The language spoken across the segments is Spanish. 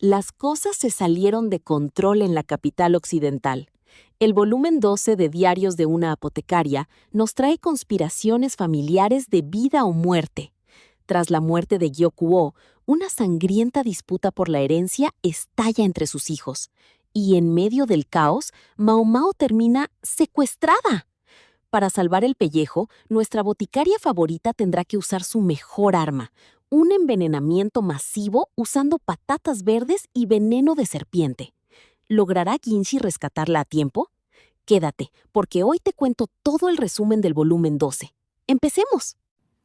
Las cosas se salieron de control en la capital occidental. El volumen 12 de Diarios de una apotecaria nos trae conspiraciones familiares de vida o muerte. Tras la muerte de Gyokuo, una sangrienta disputa por la herencia estalla entre sus hijos. Y en medio del caos, Mao Mao termina secuestrada. Para salvar el pellejo, nuestra boticaria favorita tendrá que usar su mejor arma, un envenenamiento masivo usando patatas verdes y veneno de serpiente. ¿Logrará Ginshi rescatarla a tiempo? Quédate, porque hoy te cuento todo el resumen del volumen 12. ¡Empecemos!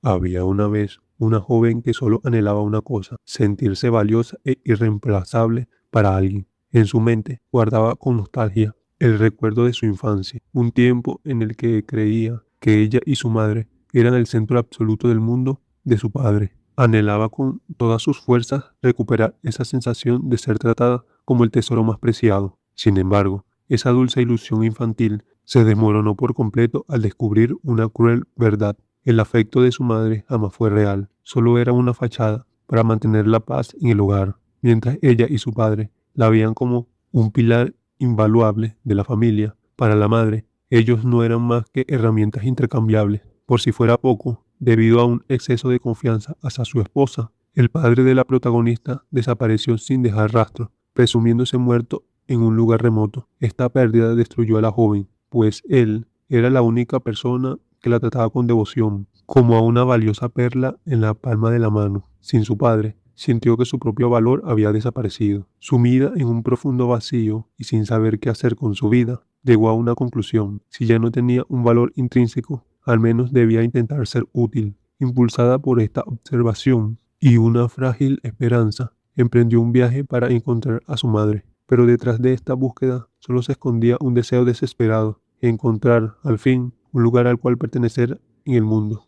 Había una vez una joven que solo anhelaba una cosa: sentirse valiosa e irreemplazable para alguien. En su mente guardaba con nostalgia el recuerdo de su infancia, un tiempo en el que creía que ella y su madre eran el centro absoluto del mundo de su padre. Anhelaba con todas sus fuerzas recuperar esa sensación de ser tratada como el tesoro más preciado. Sin embargo, esa dulce ilusión infantil se desmoronó por completo al descubrir una cruel verdad. El afecto de su madre jamás fue real, solo era una fachada para mantener la paz en el hogar, mientras ella y su padre la veían como un pilar invaluable de la familia. Para la madre, ellos no eran más que herramientas intercambiables. Por si fuera poco, debido a un exceso de confianza hacia su esposa, el padre de la protagonista desapareció sin dejar rastro, presumiéndose muerto en un lugar remoto. Esta pérdida destruyó a la joven, pues él era la única persona que la trataba con devoción, como a una valiosa perla en la palma de la mano. Sin su padre, sintió que su propio valor había desaparecido. Sumida en un profundo vacío y sin saber qué hacer con su vida, llegó a una conclusión: si ya no tenía un valor intrínseco, al menos debía intentar ser útil. Impulsada por esta observación y una frágil esperanza, emprendió un viaje para encontrar a su madre. Pero detrás de esta búsqueda solo se escondía un deseo desesperado: encontrar, al fin, un lugar al cual pertenecer en el mundo.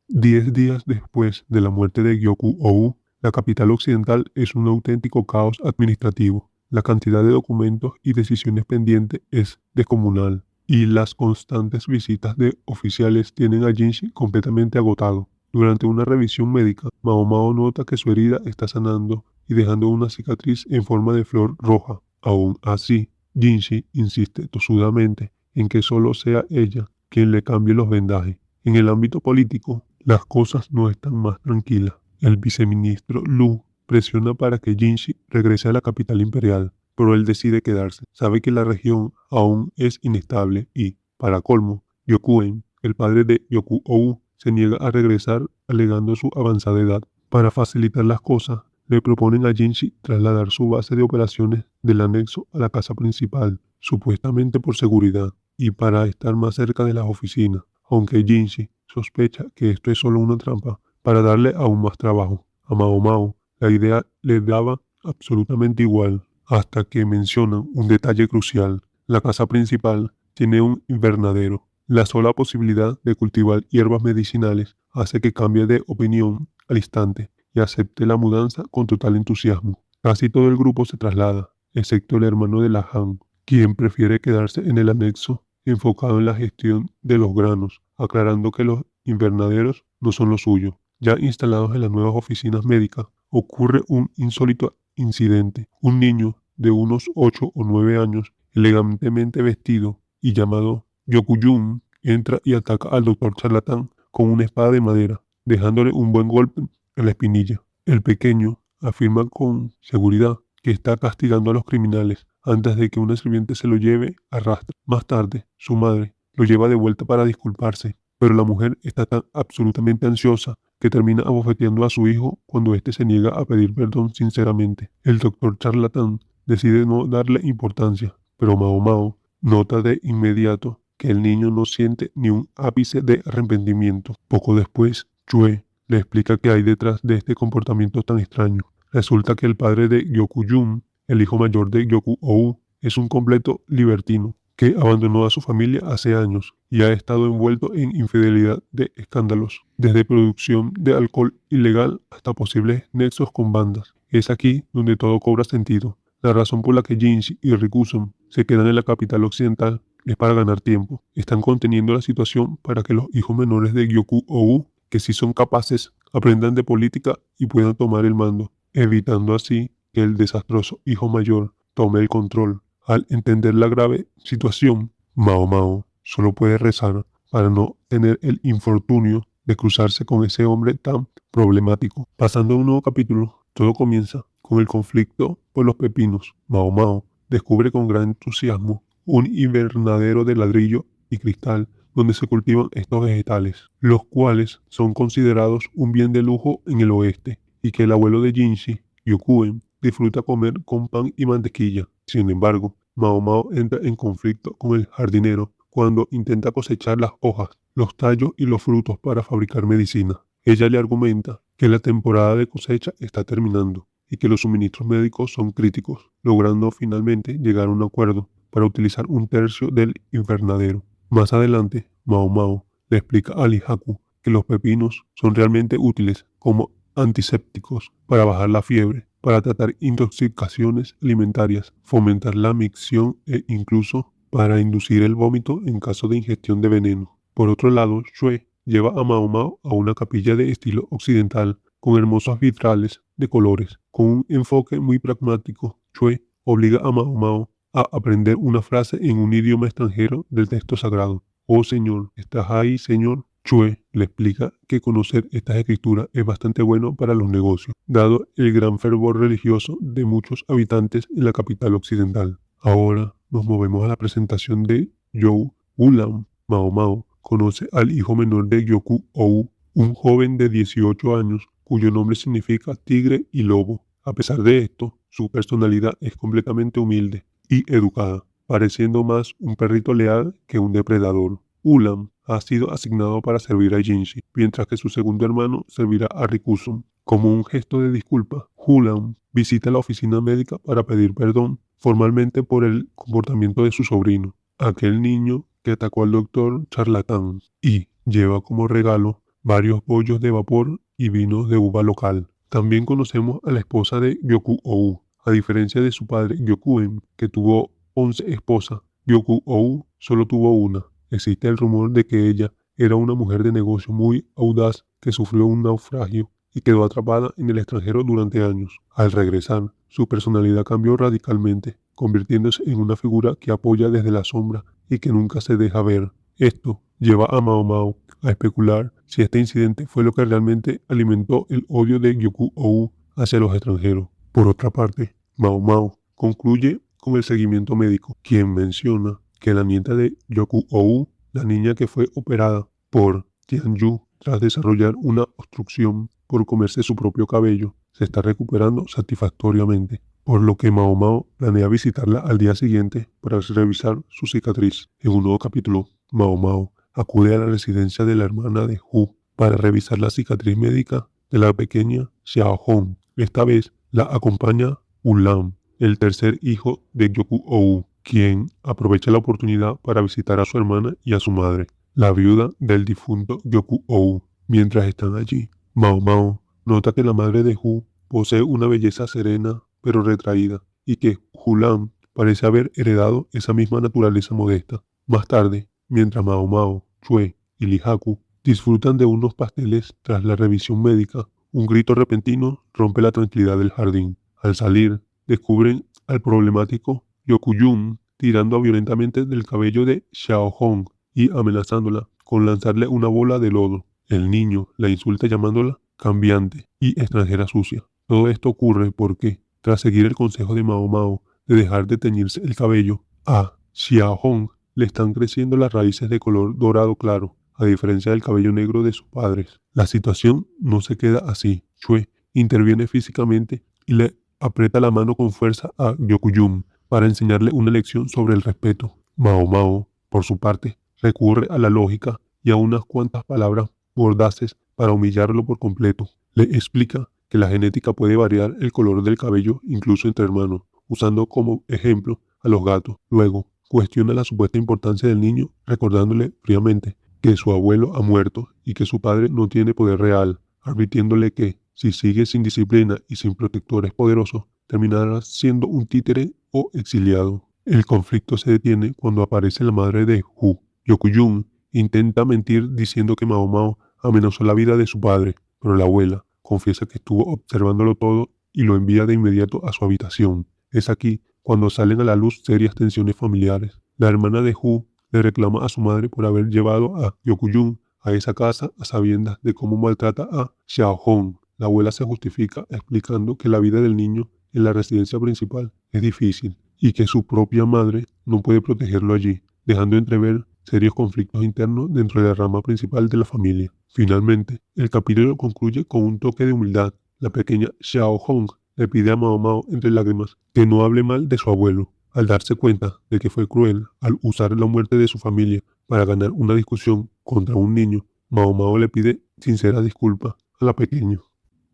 10 días después de la muerte de Gyoku-ou, la capital occidental es un auténtico caos administrativo. La cantidad de documentos y decisiones pendientes es descomunal, y las constantes visitas de oficiales tienen a Jinshi completamente agotado. Durante una revisión médica, Mao Mao nota que su herida está sanando y dejando una cicatriz en forma de flor roja. Aún así, Jinshi insiste tosudamente en que solo sea ella quien le cambie los vendajes. En el ámbito político, las cosas no están más tranquilas. El viceministro Lu presiona para que Jinshi regrese a la capital imperial, pero él decide quedarse. Sabe que la región aún es inestable y, para colmo, Gyokuen, el padre de Gyoku-ou, se niega a regresar alegando su avanzada edad. Para facilitar las cosas, le proponen a Jinshi trasladar su base de operaciones del anexo a la casa principal, supuestamente por seguridad y para estar más cerca de las oficinas, aunque Jinshi sospecha que esto es solo una trampa para darle aún más trabajo. A Mao Mao la idea le daba absolutamente igual, hasta que mencionan un detalle crucial: la casa principal tiene un invernadero. La sola posibilidad de cultivar hierbas medicinales hace que cambie de opinión al instante y acepte la mudanza con total entusiasmo. Casi todo el grupo se traslada, excepto el hermano de la Han, quien prefiere quedarse en el anexo enfocado en la gestión de los granos, aclarando que los invernaderos no son lo suyo. Ya instalados en las nuevas oficinas médicas, ocurre un insólito incidente. Un niño de unos 8 o 9 años, elegantemente vestido y llamado Gyokujun, entra y ataca al doctor charlatán con una espada de madera, dejándole un buen golpe en la espinilla. El pequeño afirma con seguridad que está castigando a los criminales antes de que una sirviente se lo lleve a rastro. Más tarde, su madre lo lleva de vuelta para disculparse, pero la mujer está tan absolutamente ansiosa que termina abofeteando a su hijo cuando éste se niega a pedir perdón sinceramente. El doctor charlatán decide no darle importancia, pero Mao Mao nota de inmediato que el niño no siente ni un ápice de arrepentimiento. Poco después, Chue le explica qué hay detrás de este comportamiento tan extraño. Resulta que el padre de Gyokujun, el hijo mayor de Gyoku-ou, es un completo libertino que abandonó a su familia hace años y ha estado envuelto en infidelidad de escándalos, desde producción de alcohol ilegal hasta posibles nexos con bandas. Es aquí donde todo cobra sentido. La razón por la que Jinshi y Rikuson se quedan en la capital occidental es para ganar tiempo. Están conteniendo la situación para que los hijos menores de Gyoku-ou, que sí son capaces, aprendan de política y puedan tomar el mando, evitando así que el desastroso hijo mayor tome el control. Al entender la grave situación, Mao Mao solo puede rezar para no tener el infortunio de cruzarse con ese hombre tan problemático. Pasando a un nuevo capítulo, todo comienza con el conflicto por los pepinos. Mao Mao descubre con gran entusiasmo un invernadero de ladrillo y cristal donde se cultivan estos vegetales, los cuales son considerados un bien de lujo en el oeste y que el abuelo de Jinshi, Yokuen, disfruta comer con pan y mantequilla. Sin embargo, Mao Mao entra en conflicto con el jardinero cuando intenta cosechar las hojas, los tallos y los frutos para fabricar medicina. Ella le argumenta que la temporada de cosecha está terminando y que los suministros médicos son críticos, logrando finalmente llegar a un acuerdo para utilizar un tercio del invernadero. Más adelante, Mao Mao le explica a Lihaku que los pepinos son realmente útiles como antisépticos para bajar la fiebre, para tratar intoxicaciones alimentarias, fomentar la micción e incluso para inducir el vómito en caso de ingestión de veneno. Por otro lado, Xue lleva a Mao Mao a una capilla de estilo occidental con hermosos vitrales de colores. Con un enfoque muy pragmático, Xue obliga a Mao Mao a aprender una frase en un idioma extranjero del texto sagrado. Oh Señor, ¿estás ahí, Señor? Xue le explica que conocer estas escrituras es bastante bueno para los negocios, dado el gran fervor religioso de muchos habitantes en la capital occidental. Ahora nos movemos a la presentación de Zhou Wulan. Mao Mao conoce al hijo menor de Gyoku-ou, un joven de 18 años cuyo nombre significa tigre y lobo. A pesar de esto, su personalidad es completamente humilde y educada, pareciendo más un perrito leal que un depredador. Ulam ha sido asignado para servir a Jinshi, mientras que su segundo hermano servirá a Rikuson. Como un gesto de disculpa, Ulam visita la oficina médica para pedir perdón formalmente por el comportamiento de su sobrino, aquel niño que atacó al doctor charlatán, y lleva como regalo varios bollos de vapor y vinos de uva local. También conocemos a la esposa de Gyoku-ou. A diferencia de su padre Gyokuen, que tuvo 11 esposas, Gyoku-ou solo tuvo una. Existe el rumor de que ella era una mujer de negocio muy audaz que sufrió un naufragio y quedó atrapada en el extranjero durante años. Al regresar, su personalidad cambió radicalmente, convirtiéndose en una figura que apoya desde la sombra y que nunca se deja ver. Esto lleva a Mao Mao a especular si este incidente fue lo que realmente alimentó el odio de Gyoku-ou hacia los extranjeros. Por otra parte, Mao Mao concluye con el seguimiento médico, quien menciona que la nieta de Gyoku-ou, la niña que fue operada por Tianyu tras desarrollar una obstrucción por comerse su propio cabello, se está recuperando satisfactoriamente, por lo que Mao Mao planea visitarla al día siguiente para revisar su cicatriz. En un nuevo capítulo, Mao Mao acude a la residencia de la hermana de Hu para revisar la cicatriz médica de la pequeña Xiaohong. Esta vez la acompaña Ulam, el tercer hijo de Gyoku-ou, quien aprovecha la oportunidad para visitar a su hermana y a su madre, la viuda del difunto Gyoku-ou. Mientras están allí, Mao Mao nota que la madre de Hu posee una belleza serena pero retraída y que Ulam parece haber heredado esa misma naturaleza modesta. Más tarde, mientras Mao Mao, Xue y Lihaku disfrutan de unos pasteles tras la revisión médica, un grito repentino rompe la tranquilidad del jardín. Al salir, descubren al problemático Yokuyun tirando violentamente del cabello de Xiaohong y amenazándola con lanzarle una bola de lodo. El niño la insulta llamándola cambiante y extranjera sucia. Todo esto ocurre porque, tras seguir el consejo de Mao Mao de dejar de teñirse el cabello, a Xiaohong le están creciendo las raíces de color dorado claro, a diferencia del cabello negro de sus padres. La situación no se queda así. Xue interviene físicamente y le aprieta la mano con fuerza a Gyokuyun para enseñarle una lección sobre el respeto. Mao Mao, por su parte, recurre a la lógica y a unas cuantas palabras mordaces para humillarlo por completo. Le explica que la genética puede variar el color del cabello incluso entre hermanos, usando como ejemplo a los gatos. Luego, cuestiona la supuesta importancia del niño, recordándole fríamente que su abuelo ha muerto y que su padre no tiene poder real, advirtiéndole que, si sigue sin disciplina y sin protectores poderosos, terminará siendo un títere o exiliado. El conflicto se detiene cuando aparece la madre de Hu. Yokuyun intenta mentir diciendo que Mao Mao amenazó la vida de su padre, pero la abuela confiesa que estuvo observándolo todo y lo envía de inmediato a su habitación. Es aquí cuando salen a la luz serias tensiones familiares. La hermana de Hu le reclama a su madre por haber llevado a Gyokujun a esa casa a sabiendas de cómo maltrata a Xiaohong. La abuela se justifica explicando que la vida del niño en la residencia principal es difícil y que su propia madre no puede protegerlo allí, dejando entrever serios conflictos internos dentro de la rama principal de la familia. Finalmente, el capítulo concluye con un toque de humildad. La pequeña Xiaohong le pide a Mao Mao entre lágrimas que no hable mal de su abuelo. Al darse cuenta de que fue cruel al usar la muerte de su familia para ganar una discusión contra un niño, Mao Mao le pide sinceras disculpas a la pequeña.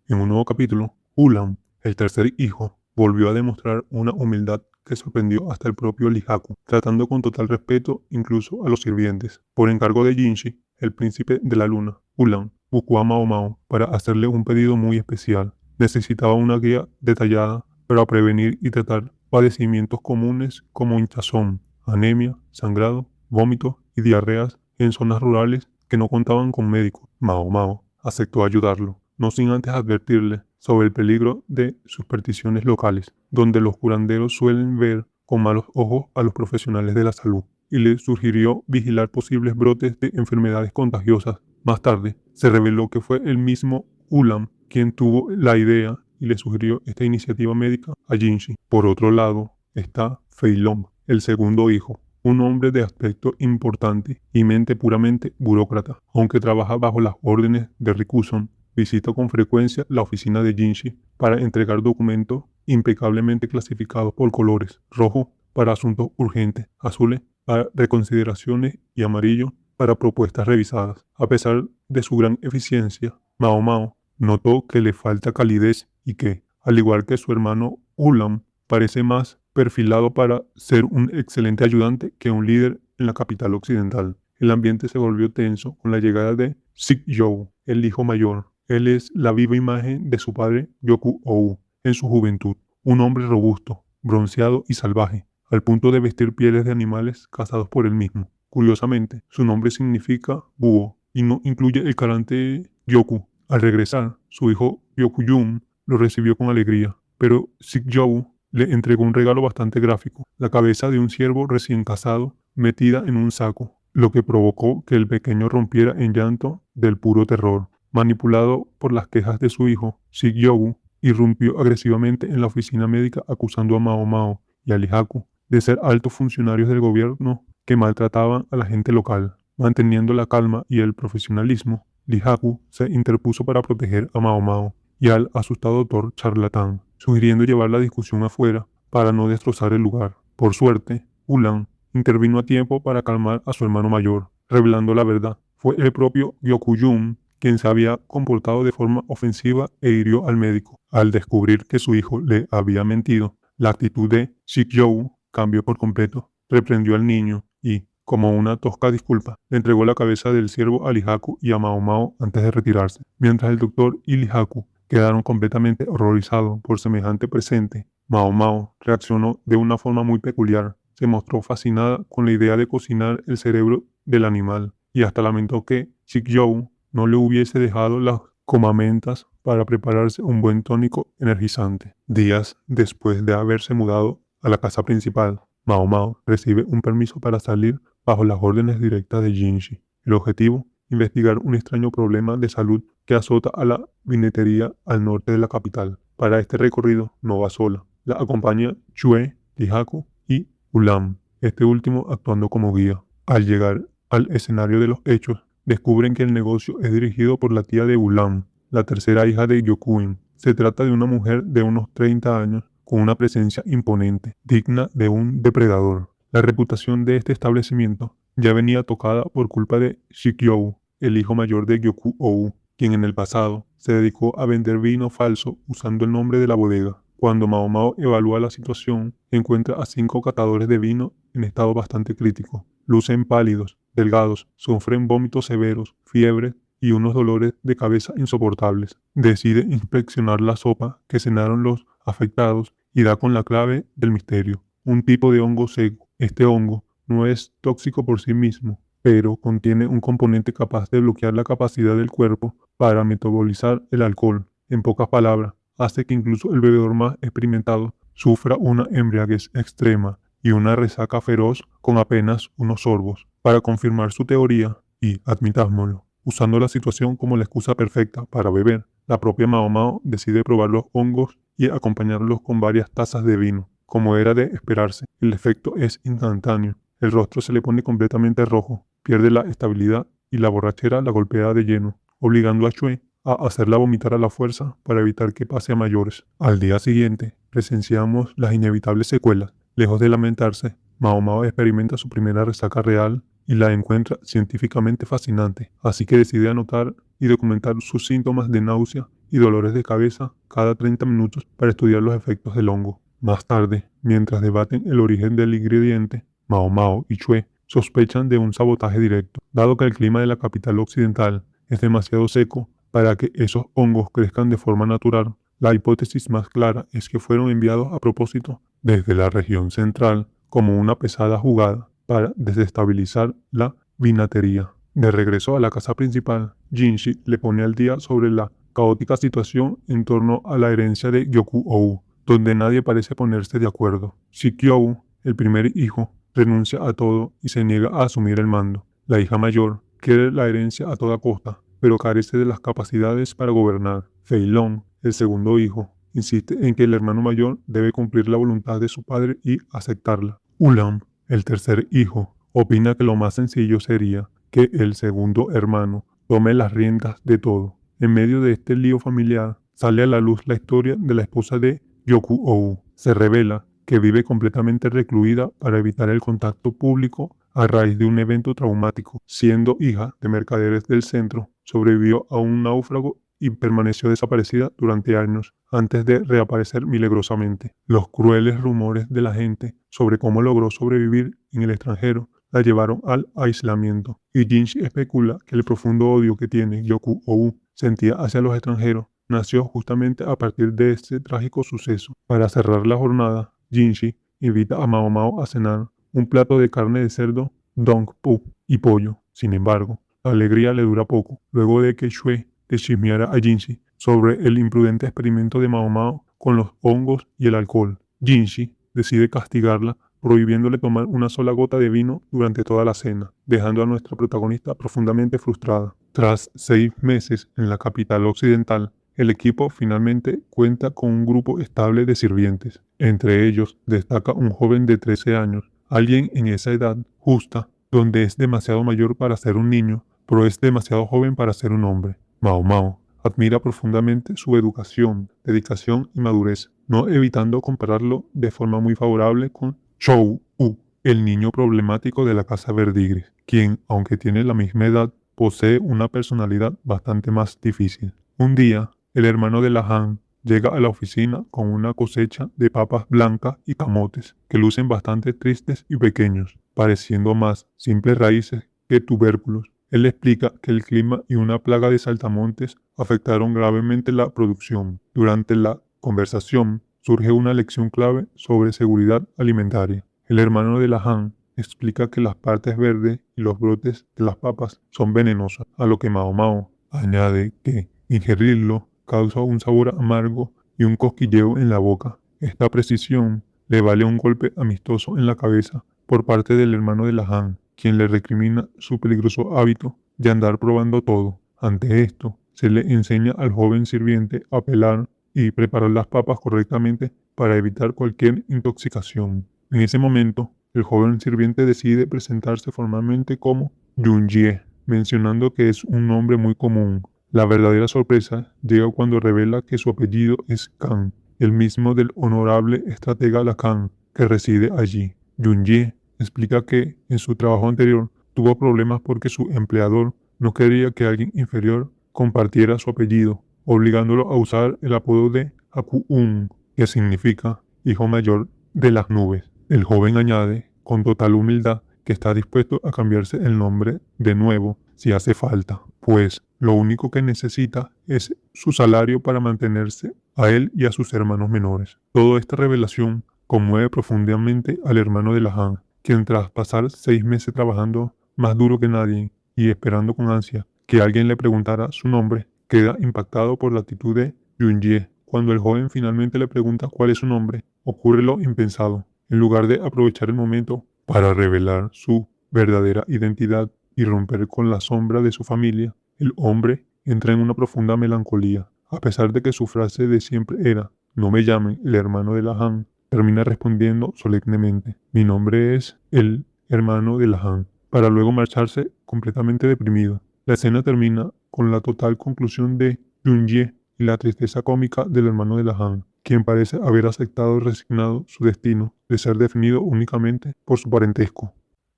En un nuevo capítulo, Ulam, el tercer hijo, volvió a demostrar una humildad que sorprendió hasta el propio Lihaku, tratando con total respeto incluso a los sirvientes. Por encargo de Jinshi, el príncipe de la luna, Ulam buscó a Mao Mao para hacerle un pedido muy especial. Necesitaba una guía detallada para prevenir y tratar padecimientos comunes como hinchazón, anemia, sangrado, vómitos y diarreas en zonas rurales que no contaban con médicos. Mao Mao aceptó ayudarlo, no sin antes advertirle sobre el peligro de supersticiones locales, donde los curanderos suelen ver con malos ojos a los profesionales de la salud, y le sugirió vigilar posibles brotes de enfermedades contagiosas. Más tarde, se reveló que fue el mismo Ulam quien tuvo la idea y le sugirió esta iniciativa médica a Jinshi. Por otro lado, está Fei Long, el segundo hijo, un hombre de aspecto importante y mente puramente burócrata. Aunque trabaja bajo las órdenes de Rikuson, visita con frecuencia la oficina de Jinshi para entregar documentos impecablemente clasificados por colores: rojo para asuntos urgentes, azules para reconsideraciones y amarillo para propuestas revisadas. A pesar de su gran eficiencia, Mao Mao notó que le falta calidez y que, al igual que su hermano Ulam, parece más perfilado para ser un excelente ayudante que un líder en la capital occidental. El ambiente se volvió tenso con la llegada de Sik-Jou, el hijo mayor. Él es la viva imagen de su padre Gyoku-ou en su juventud, un hombre robusto, bronceado y salvaje, al punto de vestir pieles de animales cazados por él mismo. Curiosamente, su nombre significa búho y no incluye el karate Gyoku. Al regresar, su hijo Gyokujun lo recibió con alegría, pero Sik-Jou le entregó un regalo bastante gráfico: la cabeza de un ciervo recién cazado metida en un saco, lo que provocó que el pequeño rompiera en llanto del puro terror. Manipulado por las quejas de su hijo, Sik-Jou irrumpió agresivamente en la oficina médica acusando a Mao Mao y a Lihaku de ser altos funcionarios del gobierno que maltrataban a la gente local. Manteniendo la calma y el profesionalismo, Lihaku se interpuso para proteger a Mao Mao y al asustado doctor charlatán, sugiriendo llevar la discusión afuera para no destrozar el lugar. Por suerte, Ulam intervino a tiempo para calmar a su hermano mayor, revelando la verdad. Fue el propio Gyokujun quien se había comportado de forma ofensiva e hirió al médico. Al descubrir que su hijo le había mentido, la actitud de Sik-Jou cambió por completo. Reprendió al niño y, como una tosca disculpa, le entregó la cabeza del ciervo a Lihaku y a Mao Mao antes de retirarse. Mientras el doctor y Lihaku quedaron completamente horrorizados por semejante presente, Mao Mao reaccionó de una forma muy peculiar. Se mostró fascinada con la idea de cocinar el cerebro del animal y hasta lamentó que Sik-Jou no le hubiese dejado las comamentas para prepararse un buen tónico energizante. Días después de haberse mudado a la casa principal, Mao Mao recibe un permiso para salir bajo las órdenes directas de Jinshi. El objetivo: investigar un extraño problema de salud que azota a la vinetería al norte de la capital. Para este recorrido no va sola. La acompaña Chue, Lihaku y Ulam, este último actuando como guía. Al llegar al escenario de los hechos, descubren que el negocio es dirigido por la tía de Ulam, la tercera hija de Gyokujin. Se trata de una mujer de unos 30 años con una presencia imponente, digna de un depredador. La reputación de este establecimiento ya venía tocada por culpa de Sik-Jou, el hijo mayor de Gyoku-ou, quien en el pasado se dedicó a vender vino falso usando el nombre de la bodega. Cuando Mao Mao evalúa la situación, encuentra a 5 catadores de vino en estado bastante crítico. Lucen pálidos, delgados, sufren vómitos severos, fiebre y unos dolores de cabeza insoportables. Decide inspeccionar la sopa que cenaron los afectados y da con la clave del misterio: un tipo de hongo seco. Este hongo no es tóxico por sí mismo, pero contiene un componente capaz de bloquear la capacidad del cuerpo para metabolizar el alcohol. En pocas palabras, hace que incluso el bebedor más experimentado sufra una embriaguez extrema y una resaca feroz con apenas unos sorbos. Para confirmar su teoría, y admitámoslo, usando la situación como la excusa perfecta para beber, la propia Mao Mao decide probar los hongos y acompañarlos con varias tazas de vino. Como era de esperarse, el efecto es instantáneo. El rostro se le pone completamente rojo, pierde la estabilidad y la borrachera la golpea de lleno, obligando a Chue a hacerla vomitar a la fuerza para evitar que pase a mayores. Al día siguiente, presenciamos las inevitables secuelas. Lejos de lamentarse, Mao Mao experimenta su primera resaca real y la encuentra científicamente fascinante, así que decide anotar y documentar sus síntomas de náusea y dolores de cabeza cada 30 minutos para estudiar los efectos del hongo. Más tarde, mientras debaten el origen del ingrediente, Mao Mao y Chue sospechan de un sabotaje directo, dado que el clima de la capital occidental es demasiado seco para que esos hongos crezcan de forma natural. La hipótesis más clara es que fueron enviados a propósito desde la región central como una pesada jugada para desestabilizar la vinatería. De regreso a la casa principal, Jinshi le pone al día sobre la caótica situación en torno a la herencia de Gyoku-ou, donde nadie parece ponerse de acuerdo. Shikyou, el primer hijo, renuncia a todo y se niega a asumir el mando. La hija mayor quiere la herencia a toda costa, pero carece de las capacidades para gobernar. Fei Long, el segundo hijo, insiste en que el hermano mayor debe cumplir la voluntad de su padre y aceptarla. Ulam, el tercer hijo, opina que lo más sencillo sería que el segundo hermano tome las riendas de todo. En medio de este lío familiar, sale a la luz la historia de la esposa de Gyoku-ou. Se revela que vive completamente recluida para evitar el contacto público a raíz de un evento traumático. Siendo hija de mercaderes del centro, sobrevivió a un náufrago y permaneció desaparecida durante años antes de reaparecer milagrosamente. Los crueles rumores de la gente sobre cómo logró sobrevivir en el extranjero la llevaron al aislamiento, y Jinshi especula que el profundo odio que tiene Gyoku-ou sentía hacia los extranjeros nació justamente a partir de este trágico suceso. Para cerrar la jornada, Jinshi invita a Mao Mao a cenar un plato de carne de cerdo, dong-pu y pollo. Sin embargo, la alegría le dura poco, luego de que Shue le chismeara a Jinshi sobre el imprudente experimento de Mao Mao con los hongos y el alcohol. Jinshi decide castigarla prohibiéndole tomar una sola gota de vino durante toda la cena, dejando a nuestra protagonista profundamente frustrada. Tras 6 meses en la capital occidental, el equipo finalmente cuenta con un grupo estable de sirvientes. Entre ellos destaca un joven de 13 años, alguien en esa edad justa, donde es demasiado mayor para ser un niño, pero es demasiado joven para ser un hombre. Mao Mao admira profundamente su educación, dedicación y madurez, no evitando compararlo de forma muy favorable con Chou-u, el niño problemático de la casa Verdigris, quien, aunque tiene la misma edad, posee una personalidad bastante más difícil. Un día, el hermano de la Han llega a la oficina con una cosecha de papas blancas y camotes, que lucen bastante tristes y pequeños, pareciendo más simples raíces que tubérculos. Él explica que el clima y una plaga de saltamontes afectaron gravemente la producción. Durante la conversación, surge una lección clave sobre seguridad alimentaria. El hermano de la Han explica que las partes verdes y los brotes de las papas son venenosos, a lo que Mao Mao añade que ingerirlo causa un sabor amargo y un cosquilleo en la boca. Esta precisión le vale un golpe amistoso en la cabeza por parte del hermano de la Han, quien le recrimina su peligroso hábito de andar probando todo. Ante esto, se le enseña al joven sirviente a pelar y preparar las papas correctamente para evitar cualquier intoxicación. En ese momento, el joven sirviente decide presentarse formalmente como Yunjie, mencionando que es un nombre muy común. La verdadera sorpresa llega cuando revela que su apellido es Kang, el mismo del honorable estratega Lacan, que reside allí. Yunjie explica que en su trabajo anterior tuvo problemas porque su empleador no quería que alguien inferior compartiera su apellido, obligándolo a usar el apodo de Haku-un, que significa hijo mayor de las nubes. El joven añade, con total humildad, que está dispuesto a cambiarse el nombre de nuevo si hace falta, pues lo único que necesita es su salario para mantenerse a él y a sus hermanos menores. Toda esta revelación conmueve profundamente al hermano de la Han, quien tras pasar 6 meses trabajando más duro que nadie y esperando con ansia que alguien le preguntara su nombre, queda impactado por la actitud de Yunjie Cuando el joven finalmente le pregunta cuál es su nombre, ocurre lo impensado. En lugar de aprovechar el momento para revelar su verdadera identidad y romper con la sombra de su familia, el hombre entra en una profunda melancolía. A pesar de que su frase de siempre era "no me llamen el hermano de la Han", termina respondiendo solemnemente "mi nombre es el hermano de la Han", para luego marcharse completamente deprimido. La escena termina con la total conclusión de Yun-ye y la tristeza cómica del hermano de la Han, quien parece haber aceptado resignado su destino de ser definido únicamente por su parentesco.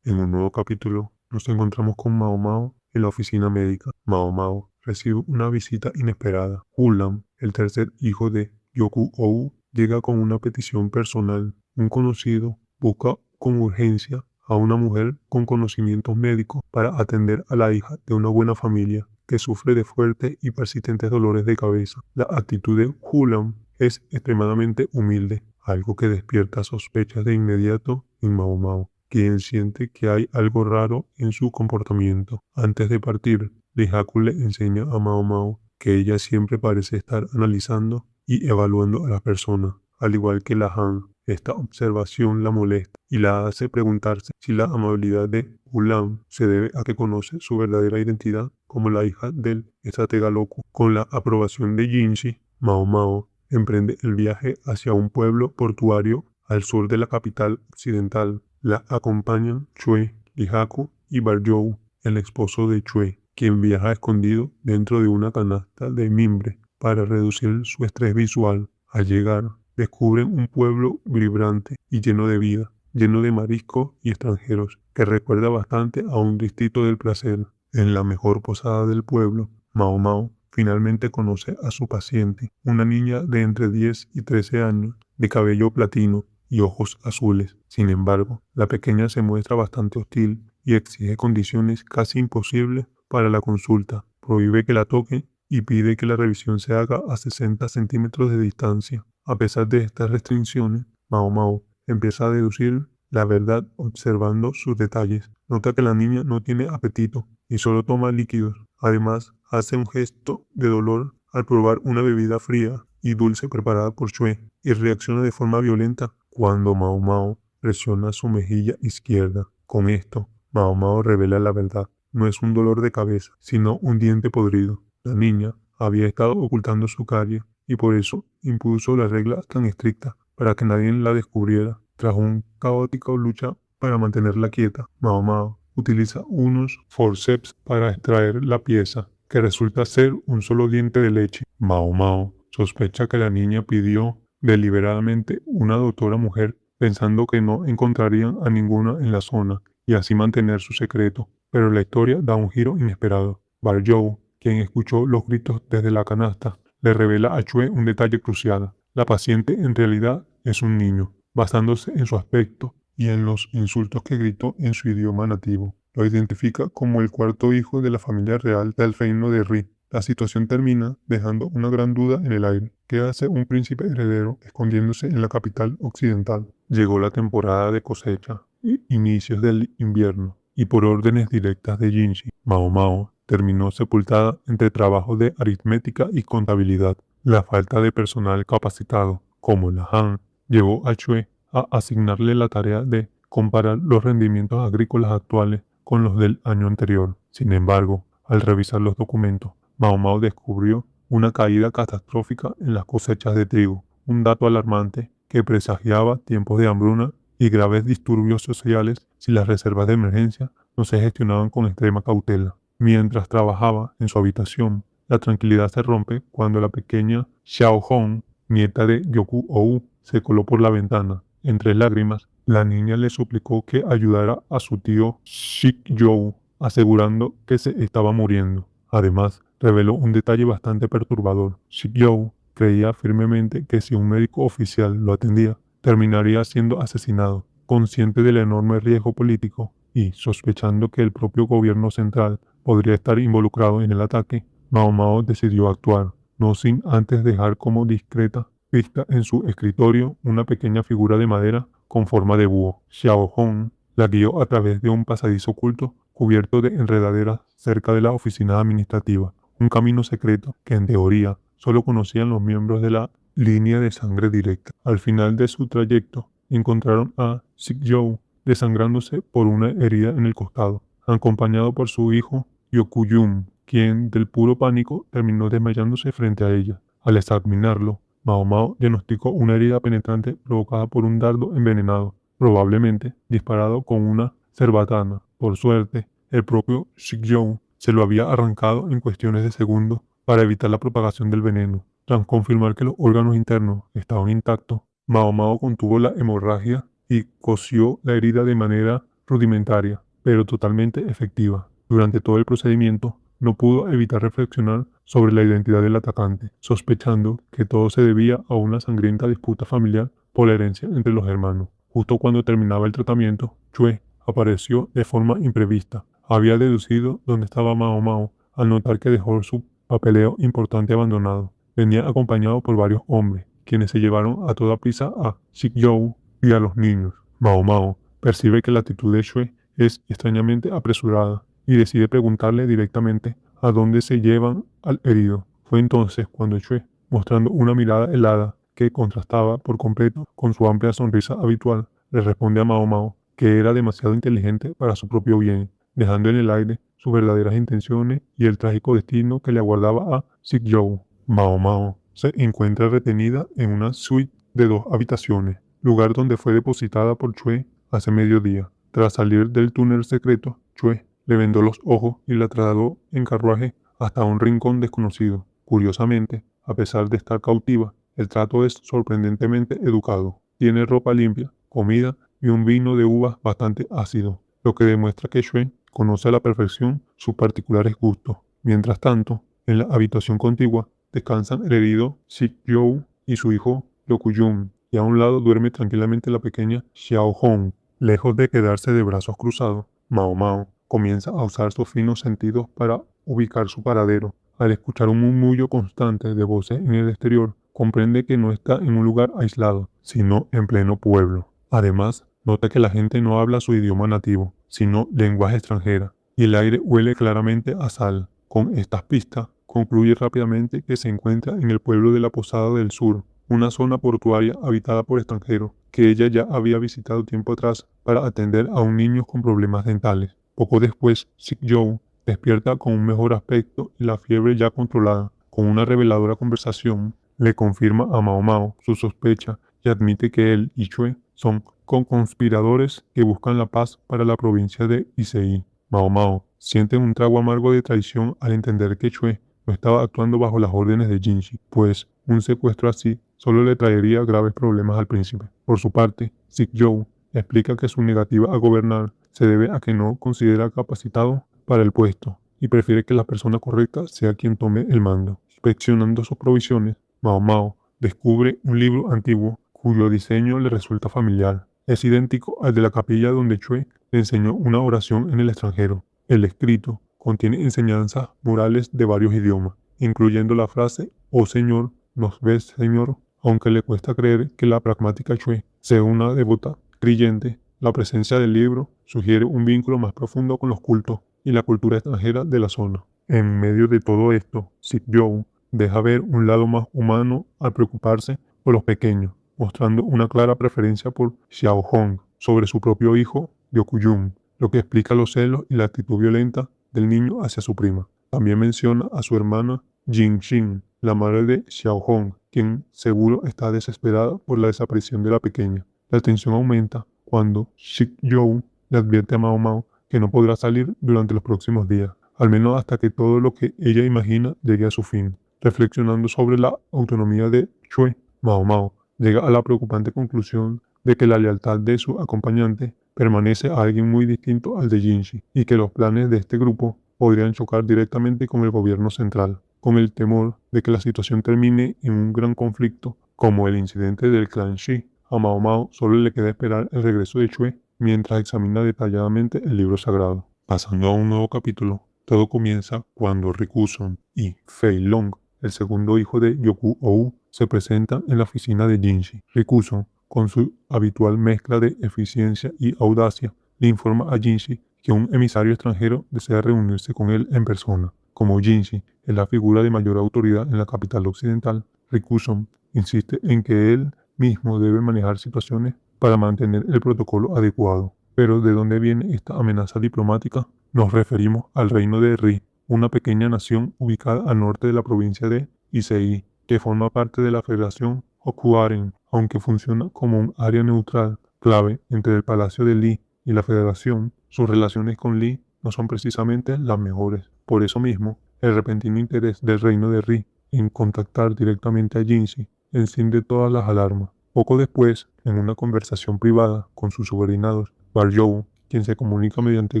En un nuevo capítulo nos encontramos con Mao Mao en la oficina médica. Mao Mao recibe una visita inesperada. Hulam, el tercer hijo de Yoku-ou, llega con una petición personal. Un conocido busca con urgencia a una mujer con conocimientos médicos para atender a la hija de una buena familia que sufre de fuertes y persistentes dolores de cabeza. La actitud de Hulam es extremadamente humilde, algo que despierta sospechas de inmediato en Mao Mao, quien siente que hay algo raro en su comportamiento. Antes de partir, Lihaku le enseña a Mao Mao que ella siempre parece estar analizando y evaluando a la persona, al igual que la Han. Esta observación la molesta y la hace preguntarse si la amabilidad de Hulam se debe a que conoce su verdadera identidad como la hija del estratega loco. Con la aprobación de Jinshi, Mao Mao emprende el viaje hacia un pueblo portuario al sur de la capital occidental. La acompañan Chue, Lihaku y Barjou, el esposo de Chue, quien viaja escondido dentro de una canasta de mimbre para reducir su estrés visual. Al llegar, descubren un pueblo vibrante y lleno de vida, lleno de mariscos y extranjeros, que recuerda bastante a un distrito del placer. En la mejor posada del pueblo, Mao Mao finalmente conoce a su paciente, una niña de entre 10 y 13 años, de cabello platino y ojos azules. Sin embargo, la pequeña se muestra bastante hostil y exige condiciones casi imposibles para la consulta. Prohíbe que la toque y pide que la revisión se haga a 60 centímetros de distancia. A pesar de estas restricciones, Mao Mao empieza a deducir la verdad observando sus detalles. Nota que la niña no tiene apetito y solo toma líquidos. Además, hace un gesto de dolor al probar una bebida fría y dulce preparada por Chue y reacciona de forma violenta cuando Mao Mao presiona su mejilla izquierda. Con esto, Mao Mao revela la verdad. No es un dolor de cabeza, sino un diente podrido. La niña había estado ocultando su carie y por eso impuso las reglas tan estrictas para que nadie la descubriera. Tras una caótica lucha para mantenerla quieta, Mao Mao utiliza unos forceps para extraer la pieza, que resulta ser un solo diente de leche. Mao Mao sospecha que la niña pidió deliberadamente una doctora mujer, pensando que no encontrarían a ninguna en la zona y así mantener su secreto. Pero la historia da un giro inesperado. Barjou, quien escuchó los gritos desde la canasta, le revela a Chue un detalle crucial. La paciente en realidad es un niño, basándose en su aspecto y en los insultos que gritó en su idioma nativo. Lo identifica como el cuarto hijo de la familia real del reino de Ri. La situación termina dejando una gran duda en el aire. ¿Qué hace un príncipe heredero escondiéndose en la capital occidental? Llegó la temporada de cosecha y inicios del invierno, y por órdenes directas de Jinshi, Mao Mao terminó sepultada entre trabajos de aritmética y contabilidad. La falta de personal capacitado, como la Han, llevó a Chue a asignarle la tarea de comparar los rendimientos agrícolas actuales con los del año anterior. Sin embargo, al revisar los documentos, Mao Mao descubrió una caída catastrófica en las cosechas de trigo, un dato alarmante que presagiaba tiempos de hambruna y graves disturbios sociales si las reservas de emergencia no se gestionaban con extrema cautela. Mientras trabajaba en su habitación, la tranquilidad se rompe cuando la pequeña Xiao Hong, nieta de Yoku-ou, se coló por la ventana. Entre lágrimas, la niña le suplicó que ayudara a su tío Shik-you, asegurando que se estaba muriendo. Además, reveló un detalle bastante perturbador. Shik-you creía firmemente que si un médico oficial lo atendía, terminaría siendo asesinado. Consciente del enorme riesgo político y sospechando que el propio gobierno central podría estar involucrado en el ataque, Mao Mao decidió actuar, no sin antes dejar como discreta pista en su escritorio una pequeña figura de madera con forma de búho. Xiao Hong la guió a través de un pasadizo oculto cubierto de enredaderas cerca de la oficina administrativa, un camino secreto que en teoría solo conocían los miembros de la línea de sangre directa. Al final de su trayecto, encontraron a Sikyo desangrándose por una herida en el costado, acompañado por su hijo Yokuyum, quien del puro pánico terminó desmayándose frente a ella. Al examinarlo, Mao Mao diagnosticó una herida penetrante provocada por un dardo envenenado, probablemente disparado con una cerbatana. Por suerte, el propio Sikyo se lo había arrancado en cuestiones de segundos para evitar la propagación del veneno. Tras confirmar que los órganos internos estaban intactos, Mao Mao contuvo la hemorragia y cosió la herida de manera rudimentaria, pero totalmente efectiva. Durante todo el procedimiento, no pudo evitar reflexionar sobre la identidad del atacante, sospechando que todo se debía a una sangrienta disputa familiar por la herencia entre los hermanos. Justo cuando terminaba el tratamiento, Chue apareció de forma imprevista. Había deducido dónde estaba Mao Mao al notar que dejó su papeleo importante abandonado. Venía acompañado por varios hombres, quienes se llevaron a toda prisa a Sikyo y a los niños. Mao Mao percibe que la actitud de Chue es extrañamente apresurada y decide preguntarle directamente a dónde se llevan al herido. Fue entonces cuando Chue, mostrando una mirada helada que contrastaba por completo con su amplia sonrisa habitual, le responde a Mao Mao que era demasiado inteligente para su propio bien, dejando en el aire sus verdaderas intenciones y el trágico destino que le aguardaba a Sikyo. Mao Mao se encuentra retenida en una suite de 2 habitaciones, lugar donde fue depositada por Chue hace mediodía. Tras salir del túnel secreto, Chue le vendó los ojos y la trasladó en carruaje hasta un rincón desconocido. Curiosamente, a pesar de estar cautiva, el trato es sorprendentemente educado. Tiene ropa limpia, comida y un vino de uvas bastante ácido, lo que demuestra que Chue conoce a la perfección sus particulares gustos. Mientras tanto, en la habitación contigua descansan el herido Sikyo y su hijo Yokuyum, y a un lado duerme tranquilamente la pequeña Xiaohong. Lejos de quedarse de brazos cruzados, Mao Mao comienza a usar sus finos sentidos para ubicar su paradero. Al escuchar un murmullo constante de voces en el exterior, comprende que no está en un lugar aislado, sino en pleno pueblo. Además, nota que la gente no habla su idioma nativo, sino lenguaje extranjera, y el aire huele claramente a sal. Con estas pistas, concluye rápidamente que se encuentra en el pueblo de la Posada del Sur, una zona portuaria habitada por extranjeros, que ella ya había visitado tiempo atrás para atender a un niño con problemas dentales. Poco después, Sikyo despierta con un mejor aspecto y la fiebre ya controlada. Con una reveladora conversación, le confirma a Mao Mao su sospecha y admite que él y Chue son conspiradores que buscan la paz para la provincia de Isei. Mao Mao siente un trago amargo de traición al entender que Chue no estaba actuando bajo las órdenes de Jinshi, pues un secuestro así solo le traería graves problemas al príncipe. Por su parte, Sikyo explica que su negativa a gobernar se debe a que no considera capacitado para el puesto y prefiere que la persona correcta sea quien tome el mando. Inspeccionando sus provisiones, Mao Mao descubre un libro antiguo cuyo diseño le resulta familiar. Es idéntico al de la capilla donde Chue le enseñó una oración en el extranjero. El escrito contiene enseñanzas morales de varios idiomas, incluyendo la frase «Oh Señor, nos ves, Señor». Aunque le cuesta creer que la pragmática Chue sea una devota creyente, la presencia del libro sugiere un vínculo más profundo con los cultos y la cultura extranjera de la zona. En medio de todo esto, Sikyo deja ver un lado más humano al preocuparse por los pequeños, mostrando una clara preferencia por Xiaohong sobre su propio hijo Yokuyum, lo que explica los celos y la actitud violenta del niño hacia su prima. También menciona a su hermana Jingxing, la madre de Xiaohong, quien seguro está desesperada por la desaparición de la pequeña. La tensión aumenta cuando Sikyo le advierte a Mao Mao que no podrá salir durante los próximos días, al menos hasta que todo lo que ella imagina llegue a su fin. Reflexionando sobre la autonomía de Chue, Mao Mao llega a la preocupante conclusión de que la lealtad de su acompañante permanece a alguien muy distinto al de Jinshi y que los planes de este grupo podrían chocar directamente con el gobierno central, con el temor de que la situación termine en un gran conflicto como el incidente del clan Shi. A Mao Mao solo le queda esperar el regreso de Chue mientras examina detalladamente el libro sagrado. Pasando a un nuevo capítulo, todo comienza cuando Rikuson y Fei Long, el segundo hijo de Yoku-ou, se presentan en la oficina de Jinshi. Rikuson, con su habitual mezcla de eficiencia y audacia, le informa a Jinshi que un emisario extranjero desea reunirse con él en persona. Como Jinshi es la figura de mayor autoridad en la capital occidental, Rikuson insiste en que él mismo debe manejar situaciones para mantener el protocolo adecuado. Pero ¿de dónde viene esta amenaza diplomática? Nos referimos al reino de Ri, una pequeña nación ubicada al norte de la provincia de Issei, que forma parte de la Federación Hokuaren, aunque funciona como un área neutral clave entre el Palacio de Li y la Federación. Sus relaciones con Li no son precisamente las mejores. Por eso mismo, el repentino interés del reino de Ri en contactar directamente a Jinshi enciende todas las alarmas. Poco después, en una conversación privada con sus subordinados, Barjow, quien se comunica mediante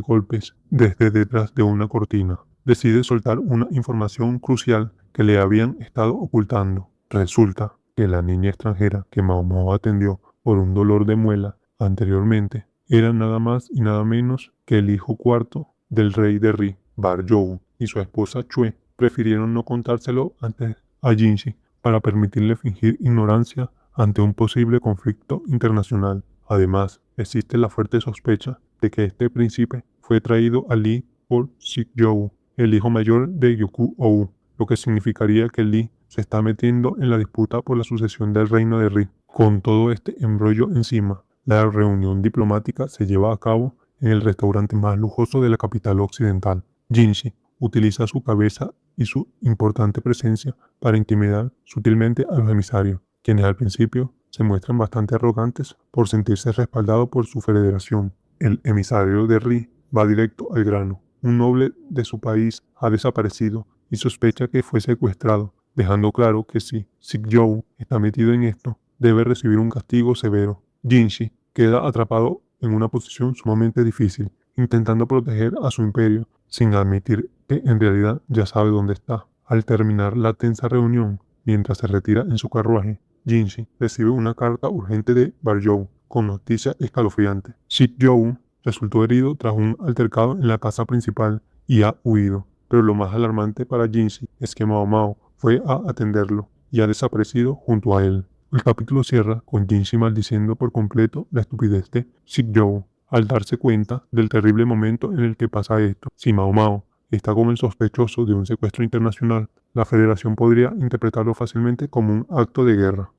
golpes desde detrás de una cortina, decide soltar una información crucial que le habían estado ocultando. Resulta que la niña extranjera que Mao Mao atendió por un dolor de muela anteriormente era nada más y nada menos que el hijo cuarto del rey de Ri. Barjow y su esposa Chue prefirieron no contárselo antes a Jinshi para permitirle fingir ignorancia ante un posible conflicto internacional. Además, existe la fuerte sospecha de que este príncipe fue traído a Li por Shikjou, el hijo mayor de Yoku-ou, lo que significaría que Li se está metiendo en la disputa por la sucesión del reino de Ri. Con todo este embrollo encima, la reunión diplomática se lleva a cabo en el restaurante más lujoso de la capital occidental. Jinshi utiliza su cabeza y su importante presencia para intimidar sutilmente a los emisarios, quienes al principio se muestran bastante arrogantes por sentirse respaldados por su federación. El emisario de Ri va directo al grano. Un noble de su país ha desaparecido y sospecha que fue secuestrado, dejando claro que si Shikjou está metido en esto, debe recibir un castigo severo. Jinshi queda atrapado en una posición sumamente difícil, intentando proteger a su imperio, sin admitir que en realidad ya sabe dónde está. Al terminar la tensa reunión, mientras se retira en su carruaje, Jinshi recibe una carta urgente de Barjow con noticias escalofriantes. Shikjou resultó herido tras un altercado en la casa principal y ha huido. Pero lo más alarmante para Jinshi es que Mao Mao fue a atenderlo y ha desaparecido junto a él. El capítulo cierra con Jinshi maldiciendo por completo la estupidez de Shikjou al darse cuenta del terrible momento en el que pasa esto. Si Mao Mao está como el sospechoso de un secuestro internacional, la Federación podría interpretarlo fácilmente como un acto de guerra.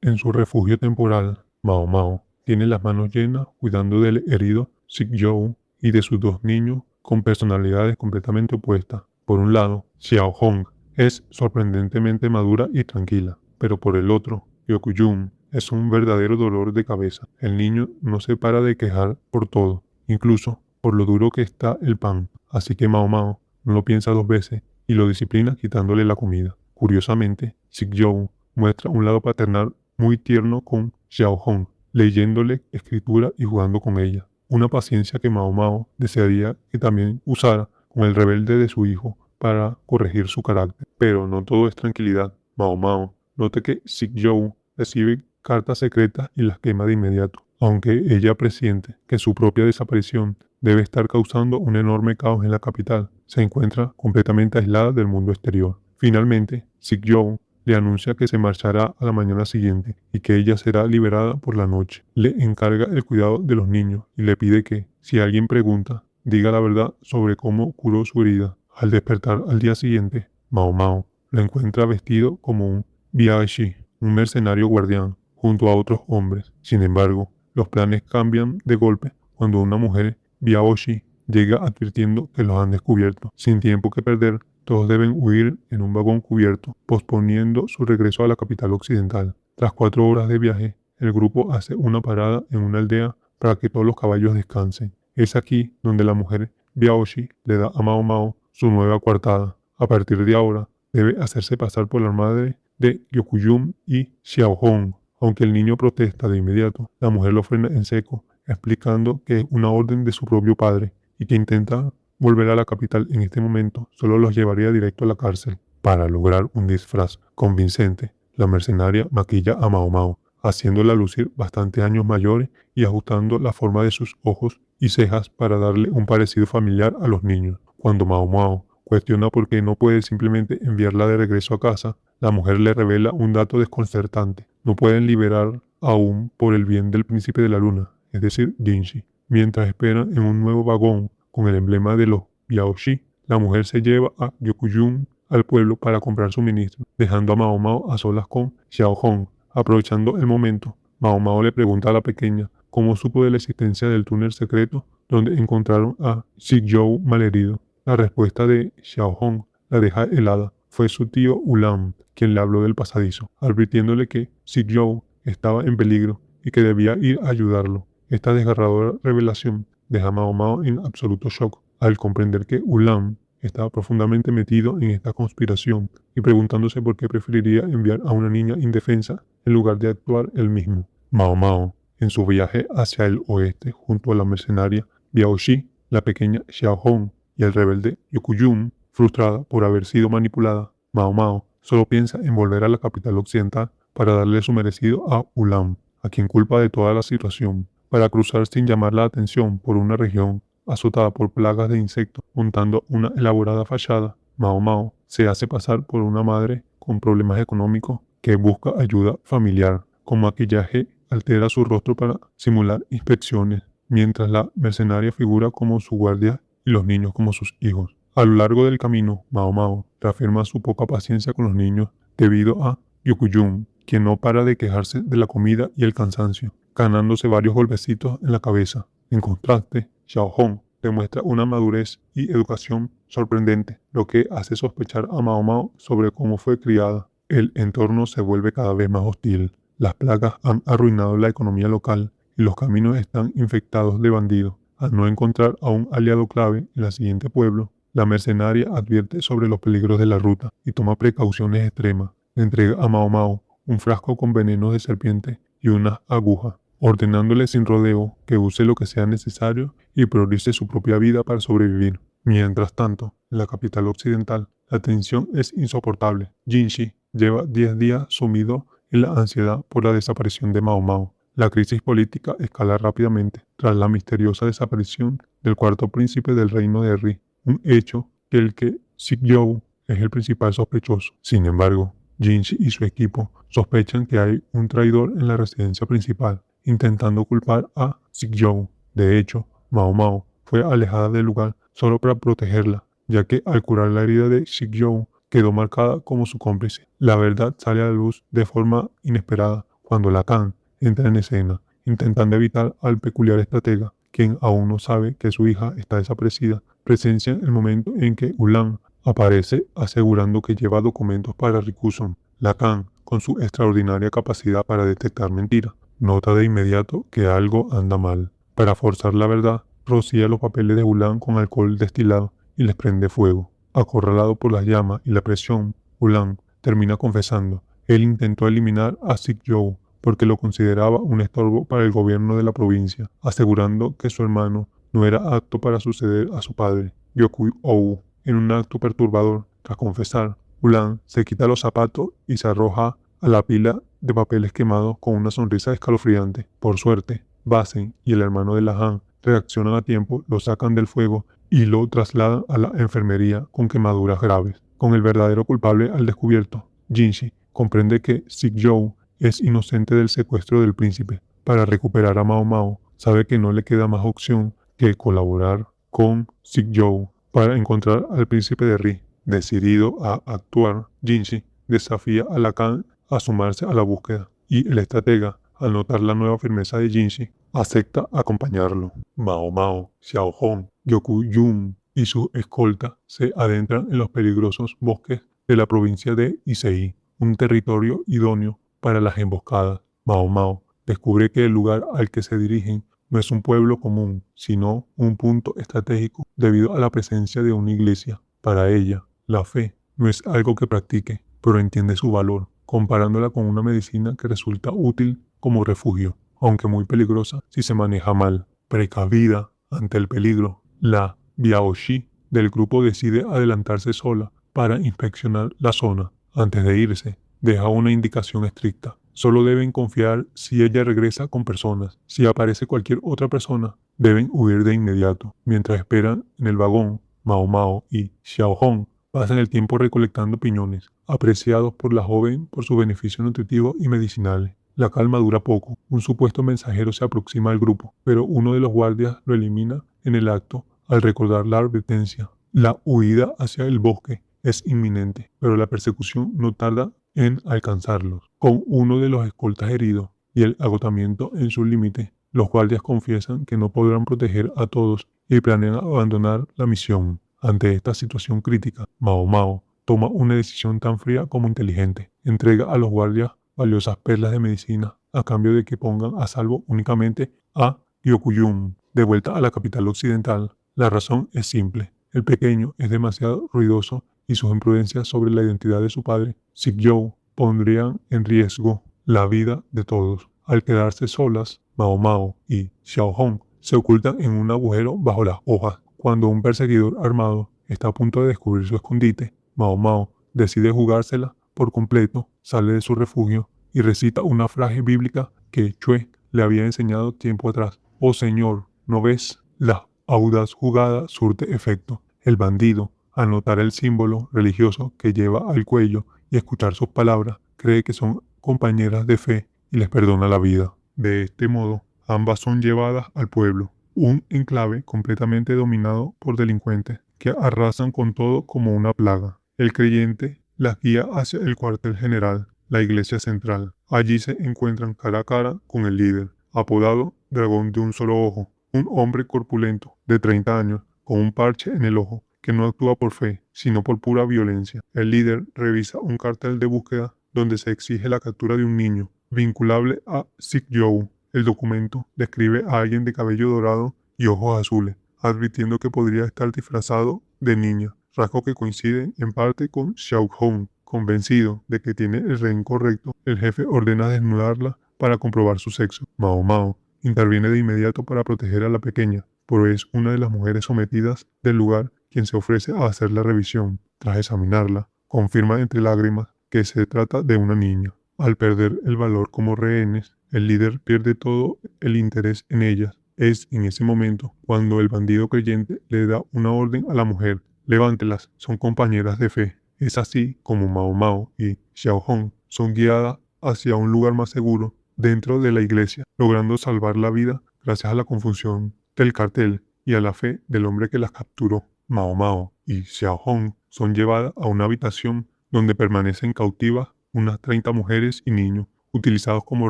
En su refugio temporal, Mao Mao tiene las manos llenas cuidando del herido Shikjou y de sus dos niños con personalidades completamente opuestas. Por un lado, Xiao Hong es sorprendentemente madura y tranquila, pero por el otro, Hyokujun es un verdadero dolor de cabeza. El niño no se para de quejar por todo, incluso por lo duro que está el pan, así que Mao Mao no lo piensa dos veces y lo disciplina quitándole la comida. Curiosamente, Shikjou muestra un lado paternal muy tierno con Xiao Hong, leyéndole escritura y jugando con ella. Una paciencia que Mao Mao desearía que también usara con el rebelde de su hijo para corregir su carácter. Pero no todo es tranquilidad. Mao Mao nota que Shikjou recibe cartas secretas y las quema de inmediato, aunque ella presiente que su propia desaparición debe estar causando un enorme caos en la capital. Se encuentra completamente aislada del mundo exterior. Finalmente, Shikjou le anuncia que se marchará a la mañana siguiente y que ella será liberada por la noche. Le encarga el cuidado de los niños y le pide que, si alguien pregunta, diga la verdad sobre cómo curó su herida. Al despertar al día siguiente, Mao Mao lo encuentra vestido como un Biashi, un mercenario guardián, junto a otros hombres. Sin embargo, los planes cambian de golpe cuando una mujer, Biaoshi, llega advirtiendo que los han descubierto. Sin tiempo que perder, todos deben huir en un vagón cubierto, posponiendo su regreso a la capital occidental. Tras 4 horas de viaje, el grupo hace una parada en una aldea para que todos los caballos descansen. Es aquí donde la mujer Biaoshi le da a Mao Mao su nueva coartada. A partir de ahora, debe hacerse pasar por la madre de Hyokujun y Xiao Hong. Aunque el niño protesta de inmediato, la mujer lo frena en seco, explicando que es una orden de su propio padre y que intenta volver a la capital en este momento solo los llevaría directo a la cárcel. Para lograr un disfraz convincente, la mercenaria maquilla a Mao Mao, haciéndola lucir bastante años mayores y ajustando la forma de sus ojos y cejas para darle un parecido familiar a los niños. Cuando Mao Mao cuestiona por qué no puede simplemente enviarla de regreso a casa, la mujer le revela un dato desconcertante. No pueden liberar aún por el bien del príncipe de la luna, es decir, Jinshi. Mientras esperan en un nuevo vagón con el emblema de los Biaoshi, la mujer se lleva a Hyokujun al pueblo para comprar suministros, dejando a Mao Mao a solas con Xiao Hong. Aprovechando el momento, Mao Mao le pregunta a la pequeña cómo supo de la existencia del túnel secreto donde encontraron a Zhou malherido. La respuesta de Xiao Hong la deja helada. Fue su tío Ulam quien le habló del pasadizo, advirtiéndole que Zhou estaba en peligro y que debía ir a ayudarlo. Esta desgarradora revelación deja a Mao Mao en absoluto shock al comprender que Ulam estaba profundamente metido en esta conspiración y preguntándose por qué preferiría enviar a una niña indefensa en lugar de actuar él mismo. Mao Mao, en su viaje hacia el oeste junto a la mercenaria Biaoxi, la pequeña Xiao Hong y el rebelde Yukuyun, frustrada por haber sido manipulada, Mao Mao solo piensa en volver a la capital occidental para darle su merecido a Ulam, a quien culpa de toda la situación, para cruzar sin llamar la atención por una región azotada por plagas de insectos, montando una elaborada fachada. Mao Mao se hace pasar por una madre con problemas económicos que busca ayuda familiar. Con maquillaje altera su rostro para simular inspecciones, mientras la mercenaria figura como su guardia y los niños como sus hijos. A lo largo del camino, Mao Mao reafirma su poca paciencia con los niños debido a Yukuyun, quien no para de quejarse de la comida y el cansancio, ganándose varios golpecitos en la cabeza. En contraste, Xiao Hong demuestra una madurez y educación sorprendente, lo que hace sospechar a Mao Mao sobre cómo fue criada. El entorno se vuelve cada vez más hostil. Las plagas han arruinado la economía local y los caminos están infectados de bandidos. Al no encontrar a un aliado clave en el siguiente pueblo, la mercenaria advierte sobre los peligros de la ruta y toma precauciones extremas. Le entrega a Mao Mao un frasco con venenos de serpiente y unas agujas, ordenándole sin rodeo que use lo que sea necesario y priorice su propia vida para sobrevivir. Mientras tanto, en la capital occidental, la tensión es insoportable. Jinshi lleva 10 días sumido en la ansiedad por la desaparición de Mao Mao. La crisis política escala rápidamente tras la misteriosa desaparición del cuarto príncipe del reino de Ri, un hecho que Zhou es el principal sospechoso. Sin embargo, Jinshi y su equipo sospechan que hay un traidor en la residencia principal, intentando culpar a Zhou. De hecho, Mao Mao fue alejada del lugar solo para protegerla, ya que al curar la herida de Zhou quedó marcada como su cómplice. La verdad sale a la luz de forma inesperada cuando Lacan entra en escena, intentando evitar al peculiar estratega, quien aún no sabe que su hija está desaparecida, presencia el momento en que Ulan aparece asegurando que lleva documentos para Rikuson. Lacan, con su extraordinaria capacidad para detectar mentiras, nota de inmediato que algo anda mal. Para forzar la verdad, rocía los papeles de Ulan con alcohol destilado y les prende fuego. Acorralado por las llamas y la presión, Ulan termina confesando. Él intentó eliminar a Zhou porque lo consideraba un estorbo para el gobierno de la provincia, asegurando que su hermano no era apto para suceder a su padre, Yoku-ou. En un acto perturbador, tras confesar, Ulan se quita los zapatos y se arroja a la pila de papeles quemados con una sonrisa escalofriante. Por suerte, Basen y el hermano de Lahan reaccionan a tiempo, lo sacan del fuego y lo trasladan a la enfermería con quemaduras graves. Con el verdadero culpable al descubierto, Jinshi comprende que Zhou es inocente del secuestro del príncipe. Para recuperar a Mao Mao, sabe que no le queda más opción que colaborar con Zhou para encontrar al príncipe de Ri. Decidido a actuar, Jinshi desafía a Lacan a sumarse a la búsqueda, y el estratega, al notar la nueva firmeza de Jinshi, acepta acompañarlo. Mao Mao, Xiao Hong, Yoku-yun y su escolta se adentran en los peligrosos bosques de la provincia de Issei, un territorio idóneo para las emboscadas. Mao Mao descubre que el lugar al que se dirigen no es un pueblo común, sino un punto estratégico debido a la presencia de una iglesia. Para ella, la fe no es algo que practique, pero entiende su valor, comparándola con una medicina que resulta útil como refugio, aunque muy peligrosa si se maneja mal. Precavida ante el peligro, la Biaoxi del grupo decide adelantarse sola para inspeccionar la zona. Antes de irse, deja una indicación estricta. Solo deben confiar si ella regresa con personas. Si aparece cualquier otra persona, deben huir de inmediato. Mientras esperan en el vagón, Mao Mao y Xiao Hong pasan el tiempo recolectando piñones, apreciados por la joven por su beneficio nutritivo y medicinal. La calma dura poco. Un supuesto mensajero se aproxima al grupo, pero uno de los guardias lo elimina en el acto al recordar la advertencia. La huida hacia el bosque es inminente, pero la persecución no tarda en alcanzarlos. Con uno de los escoltas heridos y el agotamiento en su límite, los guardias confiesan que no podrán proteger a todos y planean abandonar la misión. Ante esta situación crítica, Mao Mao toma una decisión tan fría como inteligente. Entrega a los guardias valiosas perlas de medicina a cambio de que pongan a salvo únicamente a Ryokuyun. De vuelta a la capital occidental, la razón es simple. El pequeño es demasiado ruidoso y sus imprudencias sobre la identidad de su padre, Sik-Yow, pondrían en riesgo la vida de todos. Al quedarse solas, Mao Mao y Xiao Hong se ocultan en un agujero bajo las hojas. Cuando un perseguidor armado está a punto de descubrir su escondite, Mao Mao decide jugársela por completo, sale de su refugio y recita una frase bíblica que Chue le había enseñado tiempo atrás. Oh Señor, ¿no ves? La audaz jugada surte efecto. El bandido, al notar el símbolo religioso que lleva al cuello y escuchar sus palabras, cree que son compañeras de fe y les perdona la vida. De este modo, ambas son llevadas al pueblo, un enclave completamente dominado por delincuentes que arrasan con todo como una plaga. El creyente las guía hacia el cuartel general, la iglesia central. Allí se encuentran cara a cara con el líder, apodado Dragón de un solo ojo, un hombre corpulento de 30 años, con un parche en el ojo, que no actúa por fe, sino por pura violencia. El líder revisa un cartel de búsqueda donde se exige la captura de un niño, vinculable a Sik-Yow. El documento describe a alguien de cabello dorado y ojos azules, advirtiendo que podría estar disfrazado de niña, rasgos que coinciden en parte con Xiao Hong. Convencido de que tiene el rehén correcto, el jefe ordena desnudarla para comprobar su sexo. Mao Mao interviene de inmediato para proteger a la pequeña, pero es una de las mujeres sometidas del lugar quien se ofrece a hacer la revisión. Tras examinarla, confirma entre lágrimas que se trata de una niña. Al perder el valor como rehenes, el líder pierde todo el interés en ellas. Es en ese momento cuando el bandido creyente le da una orden a la mujer: levántelas, son compañeras de fe. Es así como Mao Mao y Xiao Hong son guiadas hacia un lugar más seguro dentro de la iglesia, logrando salvar la vida gracias a la confusión del cartel y a la fe del hombre que las capturó. Mao Mao y Xiao Hong son llevadas a una habitación donde permanecen cautivas unas 30 mujeres y niños, utilizados como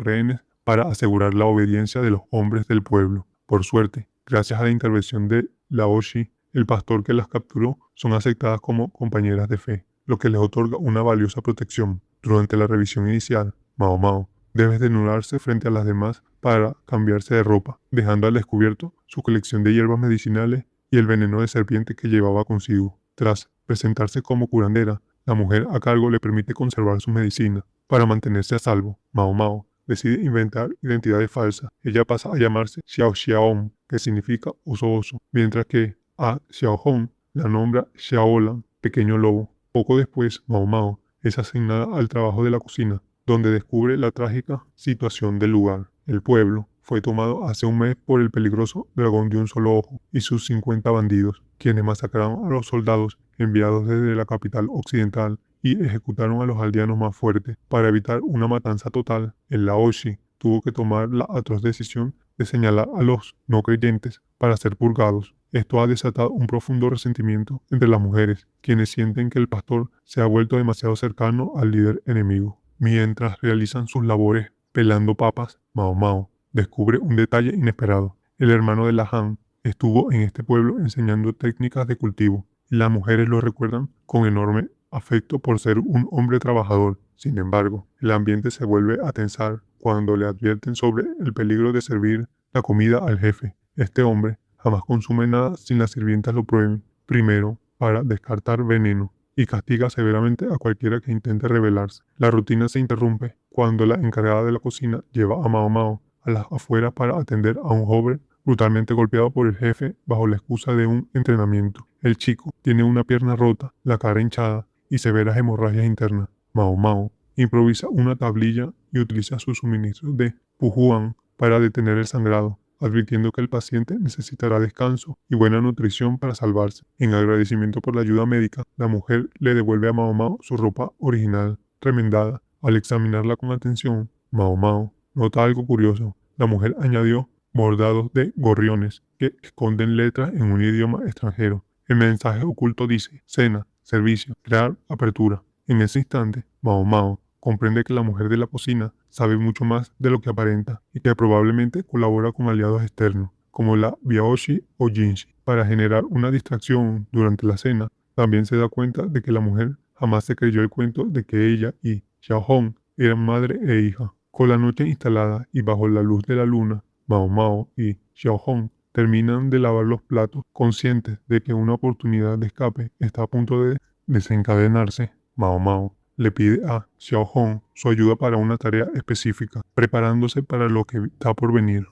rehenes para asegurar la obediencia de los hombres del pueblo. Por suerte, gracias a la intervención de Laoshi, el pastor que las capturó, son aceptadas como compañeras de fe, lo que les otorga una valiosa protección. Durante la revisión inicial, Mao Mao debe desnudarse frente a las demás para cambiarse de ropa, dejando al descubierto su colección de hierbas medicinales y el veneno de serpiente que llevaba consigo. Tras presentarse como curandera, la mujer a cargo le permite conservar su medicina. Para mantenerse a salvo, Mao Mao decide inventar identidades falsas. Ella pasa a llamarse Xiao Xiaon, que significa oso, mientras que a Xiao Hong la nombra Xiaolan, pequeño lobo. Poco después, Mao Mao es asignada al trabajo de la cocina, donde descubre la trágica situación del lugar. El pueblo fue tomado hace un mes por el peligroso dragón de un solo ojo y sus 50 bandidos, quienes masacraron a los soldados enviados desde la capital occidental y ejecutaron a los aldeanos más fuertes. Para evitar una matanza total, el Laoshi tuvo que tomar la atroz decisión de señalar a los no creyentes para ser purgados. Esto ha desatado un profundo resentimiento entre las mujeres, quienes sienten que el pastor se ha vuelto demasiado cercano al líder enemigo. Mientras realizan sus labores pelando papas, Mao Mao descubre un detalle inesperado. El hermano de la Han estuvo en este pueblo enseñando técnicas de cultivo, y las mujeres lo recuerdan con enorme afecto por ser un hombre trabajador. Sin embargo, el ambiente se vuelve a tensar cuando le advierten sobre el peligro de servir la comida al jefe. Este hombre jamás consume nada sin las sirvientas lo prueben, primero para descartar veneno, y castiga severamente a cualquiera que intente rebelarse. La rutina se interrumpe cuando la encargada de la cocina lleva a Mao Mao a las afueras para atender a un joven brutalmente golpeado por el jefe bajo la excusa de un entrenamiento. El chico tiene una pierna rota, la cara hinchada y severas hemorragias internas. Mao Mao improvisa una tablilla y utiliza su suministro de pujuan para detener el sangrado, advirtiendo que el paciente necesitará descanso y buena nutrición para salvarse. En agradecimiento por la ayuda médica, la mujer le devuelve a Mao Mao su ropa original, remendada. Al examinarla con atención, Mao Mao nota algo curioso. La mujer añadió bordados de gorriones que esconden letras en un idioma extranjero. El mensaje oculto dice: cena, servicio, crear apertura. En ese instante, Mao Mao comprende que la mujer de la cocina sabe mucho más de lo que aparenta y que probablemente colabora con aliados externos, como la Biaoshi o Jinshi, para generar una distracción durante la cena. También se da cuenta de que la mujer jamás se creyó el cuento de que ella y Xiaohong eran madre e hija. Con la noche instalada y bajo la luz de la luna, Mao Mao y Xiaohong terminan de lavar los platos, conscientes de que una oportunidad de escape está a punto de desencadenarse. Mao Mao le pide a Xiaohong su ayuda para una tarea específica, preparándose para lo que está por venir.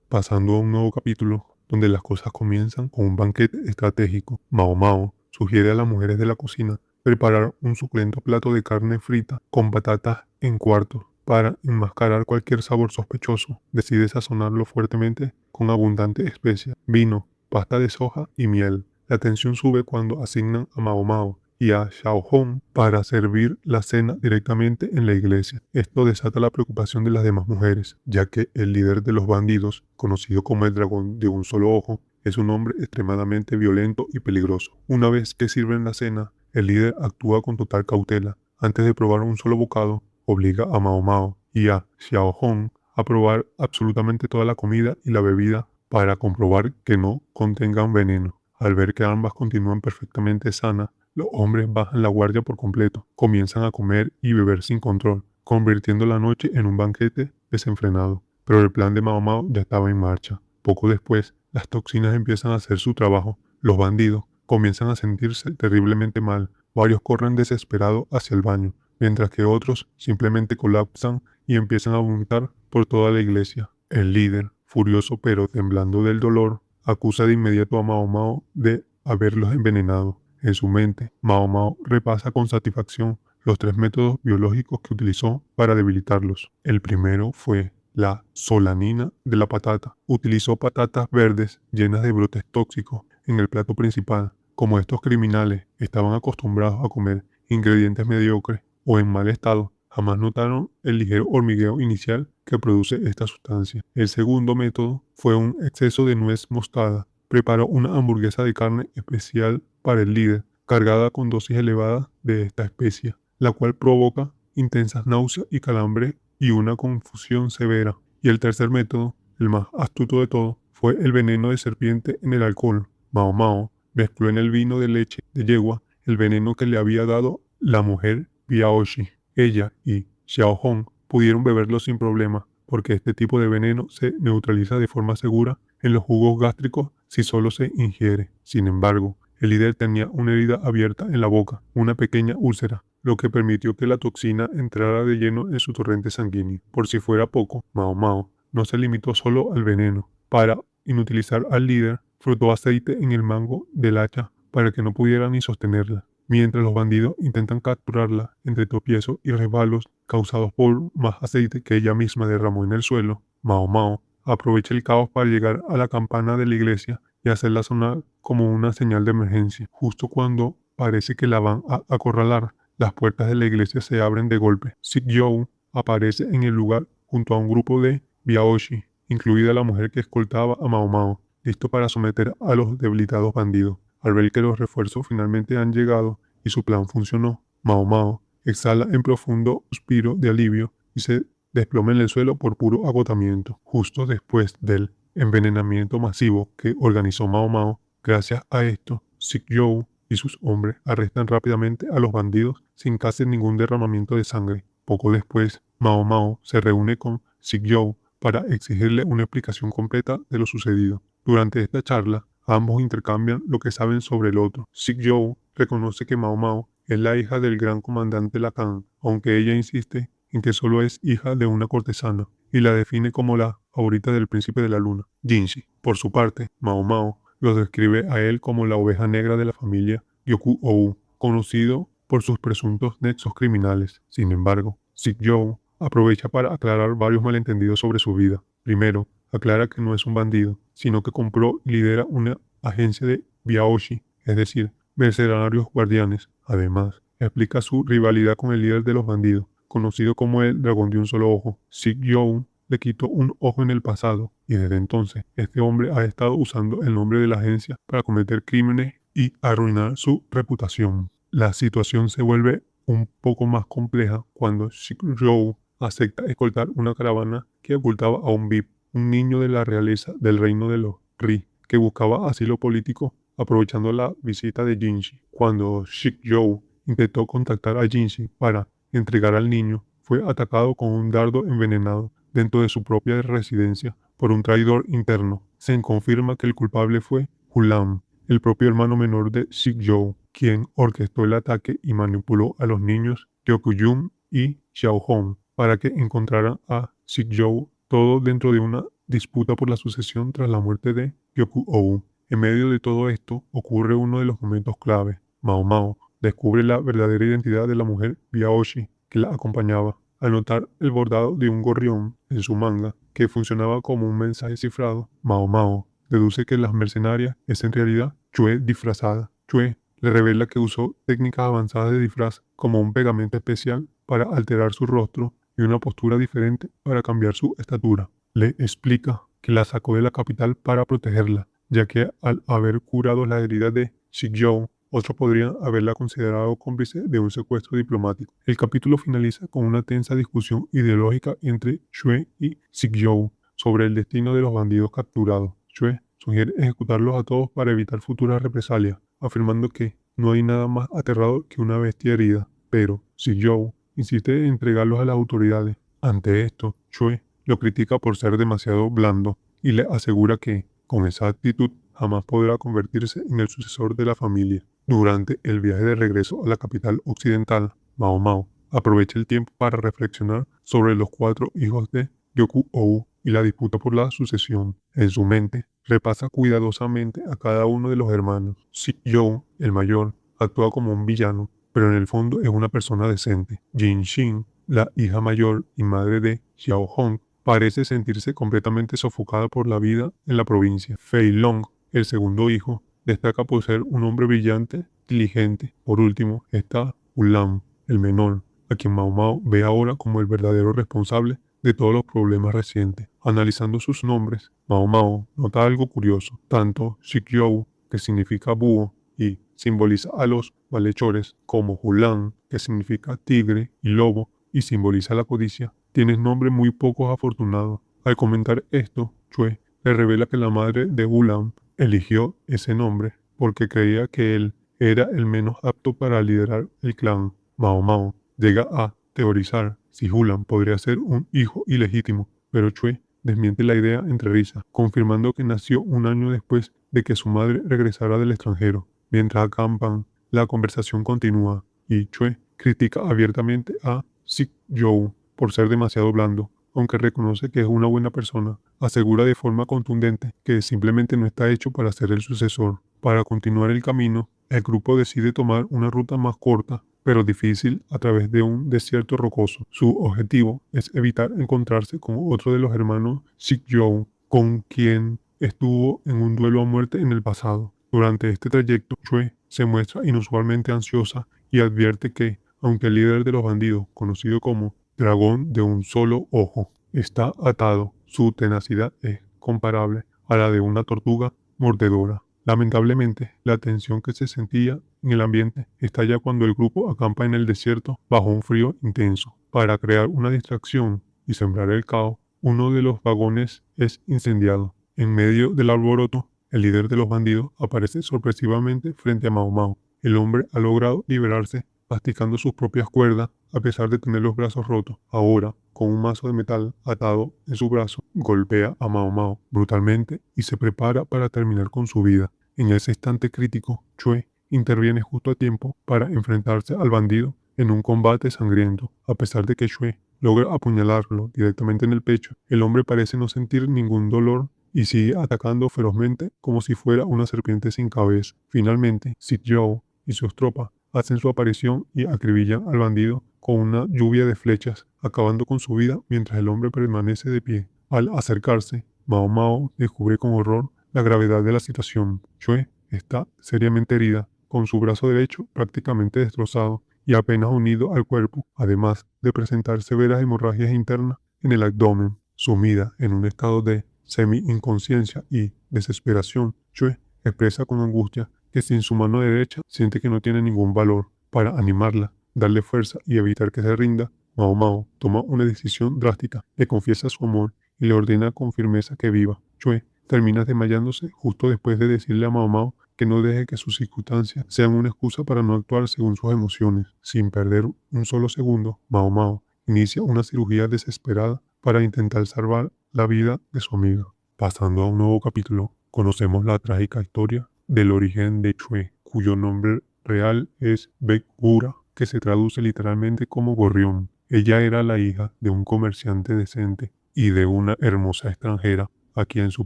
Pasando a un nuevo capítulo, donde las cosas comienzan con un banquete estratégico. Mao Mao sugiere a las mujeres de la cocina preparar un suculento plato de carne frita con patatas en cuartos para enmascarar cualquier sabor sospechoso. Decide sazonarlo fuertemente con abundante especia, vino, pasta de soja y miel. La tensión sube cuando asignan a Mao Mao y a Xiaohong para servir la cena directamente en la iglesia. Esto desata la preocupación de las demás mujeres, ya que el líder de los bandidos, conocido como el dragón de un solo ojo, es un hombre extremadamente violento y peligroso. Una vez que sirven la cena, el líder actúa con total cautela. Antes de probar un solo bocado, obliga a Mao Mao y a Xiaohong a probar absolutamente toda la comida y la bebida para comprobar que no contengan veneno. Al ver que ambas continúan perfectamente sanas, los hombres bajan la guardia por completo, comienzan a comer y beber sin control, convirtiendo la noche en un banquete desenfrenado. Pero el plan de Mao Mao ya estaba en marcha. Poco después, las toxinas empiezan a hacer su trabajo. Los bandidos comienzan a sentirse terriblemente mal. Varios corren desesperados hacia el baño, mientras que otros simplemente colapsan y empiezan a vomitar por toda la iglesia. El líder, furioso pero temblando del dolor, acusa de inmediato a Mao Mao de haberlos envenenado. En su mente, Mao Mao repasa con satisfacción los 3 métodos biológicos que utilizó para debilitarlos. El primero fue la solanina de la patata. Utilizó patatas verdes llenas de brotes tóxicos en el plato principal. Como estos criminales estaban acostumbrados a comer ingredientes mediocres o en mal estado, jamás notaron el ligero hormigueo inicial que produce esta sustancia. El segundo método fue un exceso de nuez moscada. Preparó una hamburguesa de carne especial para el líder, cargada con dosis elevadas de esta especia, la cual provoca intensas náuseas y calambre y una confusión severa. Y el tercer método, el más astuto de todo, fue el veneno de serpiente en el alcohol. Mao Mao mezcló en el vino de leche de yegua el veneno que le había dado la mujer Biaoshi. Ella y Xiaohong pudieron beberlo sin problema, porque este tipo de veneno se neutraliza de forma segura en los jugos gástricos si solo se ingiere. Sin embargo, el líder tenía una herida abierta en la boca, una pequeña úlcera, lo que permitió que la toxina entrara de lleno en su torrente sanguíneo. Por si fuera poco, Mao Mao no se limitó solo al veneno. Para inutilizar al líder, frotó aceite en el mango del hacha para que no pudiera ni sostenerla. Mientras los bandidos intentan capturarla entre tropiezos y resbalos causados por más aceite que ella misma derramó en el suelo, Mao Mao aprovecha el caos para llegar a la campana de la iglesia y hacerla sonar como una señal de emergencia. Justo cuando parece que la van a acorralar, las puertas de la iglesia se abren de golpe. Sik You aparece en el lugar junto a un grupo de Biaoshi, incluida la mujer que escoltaba a Mao Mao, listo para someter a los debilitados bandidos. Al ver que los refuerzos finalmente han llegado y su plan funcionó, Mao Mao exhala en profundo suspiro de alivio y se desploma en el suelo por puro agotamiento. Justo después del envenenamiento masivo que organizó Mao Mao, gracias a esto, Sik You y sus hombres arrestan rápidamente a los bandidos sin casi ningún derramamiento de sangre. Poco después, Mao Mao se reúne con Sik You para exigirle una explicación completa de lo sucedido. Durante esta charla, ambos intercambian lo que saben sobre el otro. Sik You reconoce que Mao Mao es la hija del gran comandante Lacan, aunque ella insiste en que solo es hija de una cortesana, y la define como la favorita del príncipe de la luna, Jinshi. Por su parte, Mao Mao lo describe a él como la oveja negra de la familia Gyoku-ou, conocido por sus presuntos nexos criminales. Sin embargo, Sik You aprovecha para aclarar varios malentendidos sobre su vida. Primero, aclara que no es un bandido, sino que compró y lidera una agencia de Biaoshi, es decir, mercenarios guardianes. Además, explica su rivalidad con el líder de los bandidos, conocido como el dragón de un solo ojo. Sik You le quitó un ojo en el pasado y desde entonces este hombre ha estado usando el nombre de la agencia para cometer crímenes y arruinar su reputación. La situación se vuelve un poco más compleja cuando Shik-Joe acepta escoltar una caravana que ocultaba a un VIP, un niño de la realeza del reino de los Ri, que buscaba asilo político aprovechando la visita de Jinshi. Cuando Shik-Joe intentó contactar a Jinshi para entregar al niño, fue atacado con un dardo envenenado dentro de su propia residencia por un traidor interno. Se confirma que el culpable fue Hulam, el propio hermano menor de Shik-Joe, quien orquestó el ataque y manipuló a los niños Ryokuyun y Xiaohong para que encontraran a Shik-Joe, todo dentro de una disputa por la sucesión tras la muerte de Gyoku-ou. En medio de todo esto ocurre uno de los momentos clave. Mao Mao descubre la verdadera identidad de la mujer Biaoshi que la acompañaba. Al notar el bordado de un gorrión en su manga que funcionaba como un mensaje cifrado, Mao Mao deduce que las mercenarias es en realidad Chue disfrazada. Chue le revela que usó técnicas avanzadas de disfraz como un pegamento especial para alterar su rostro y una postura diferente para cambiar su estatura. Le explica que la sacó de la capital para protegerla, ya que al haber curado las heridas de Shik-Joe, otros podrían haberla considerado cómplice de un secuestro diplomático. El capítulo finaliza con una tensa discusión ideológica entre Shue y Shik-Joe sobre el destino de los bandidos capturados. Shue sugiere ejecutarlos a todos para evitar futuras represalias, afirmando que no hay nada más aterrador que una bestia herida, pero Shik-Joe insiste en entregarlos a las autoridades. Ante esto, Shue lo critica por ser demasiado blando y le asegura que, con esa actitud, jamás podrá convertirse en el sucesor de la familia. Durante el viaje de regreso a la capital occidental, Mao Mao aprovecha el tiempo para reflexionar sobre los 4 hijos de Gyoku-ou y la disputa por la sucesión. En su mente, repasa cuidadosamente a cada uno de los hermanos. Shik-Joe, el mayor, actúa como un villano, pero en el fondo es una persona decente. Jin-Shin, la hija mayor y madre de Xiaohong, parece sentirse completamente sofocada por la vida en la provincia. Fei Long, el segundo hijo, destaca por ser un hombre brillante, diligente. Por último, está Ulam, el menor, a quien Mao Mao ve ahora como el verdadero responsable de todos los problemas recientes. Analizando sus nombres, Mao Mao nota algo curioso. Tanto Shik-Joe, que significa búho y simboliza a los malhechores, como Hulan, que significa tigre y lobo y simboliza la codicia, tienen nombres muy pocos afortunados. Al comentar esto, Chue le revela que la madre de Hulan eligió ese nombre porque creía que él era el menos apto para liderar el clan. Mao Mao llega a teorizar si Hulan podría ser un hijo ilegítimo, pero Chue desmiente la idea entre risas, confirmando que nació un año después de que su madre regresara del extranjero. Mientras acampan, la conversación continúa y Chue critica abiertamente a Shik-Joe por ser demasiado blando, aunque reconoce que es una buena persona. Asegura de forma contundente que simplemente no está hecho para ser el sucesor. Para continuar el camino, el grupo decide tomar una ruta más corta pero difícil a través de un desierto rocoso. Su objetivo es evitar encontrarse con otro de los hermanos Shik-Joe, con quien estuvo en un duelo a muerte en el pasado. Durante este trayecto, Chue se muestra inusualmente ansiosa y advierte que, aunque el líder de los bandidos, conocido como Dragón de un solo ojo, está atado, su tenacidad es comparable a la de una tortuga mordedora. Lamentablemente, la tensión que se sentía en el ambiente estalla cuando el grupo acampa en el desierto bajo un frío intenso. Para crear una distracción y sembrar el caos, uno de los vagones es incendiado. En medio del alboroto, el líder de los bandidos aparece sorpresivamente frente a Mao Mao. El hombre ha logrado liberarse masticando sus propias cuerdas a pesar de tener los brazos rotos. Ahora, con un mazo de metal atado en su brazo, golpea a Mao Mao brutalmente y se prepara para terminar con su vida. En ese instante crítico, Chue interviene justo a tiempo para enfrentarse al bandido en un combate sangriento. A pesar de que Chue logra apuñalarlo directamente en el pecho, el hombre parece no sentir ningún dolor y sigue atacando ferozmente como si fuera una serpiente sin cabeza. Finalmente, Shik-Joe y sus tropas hacen su aparición y acribillan al bandido con una lluvia de flechas, acabando con su vida mientras el hombre permanece de pie. Al acercarse, Mao Mao descubre con horror la gravedad de la situación. Chue está seriamente herida, con su brazo derecho prácticamente destrozado y apenas unido al cuerpo, además de presentar severas hemorragias internas en el abdomen. Sumida en un estado de semi-inconsciencia y desesperación, Chue expresa con angustia que sin su mano derecha siente que no tiene ningún valor. Para animarla, darle fuerza y evitar que se rinda, Mao Mao toma una decisión drástica, le confiesa su amor y le ordena con firmeza que viva. Chue termina desmayándose justo después de decirle a Mao Mao que no deje que sus circunstancias sean una excusa para no actuar según sus emociones. Sin perder un solo segundo, Mao Mao inicia una cirugía desesperada para intentar salvar la vida de su amiga. Pasando a un nuevo capítulo, conocemos la trágica historia del origen de Chue, cuyo nombre real es Bekura, que se traduce literalmente como gorrión. Ella era la hija de un comerciante decente y de una hermosa extranjera a quien su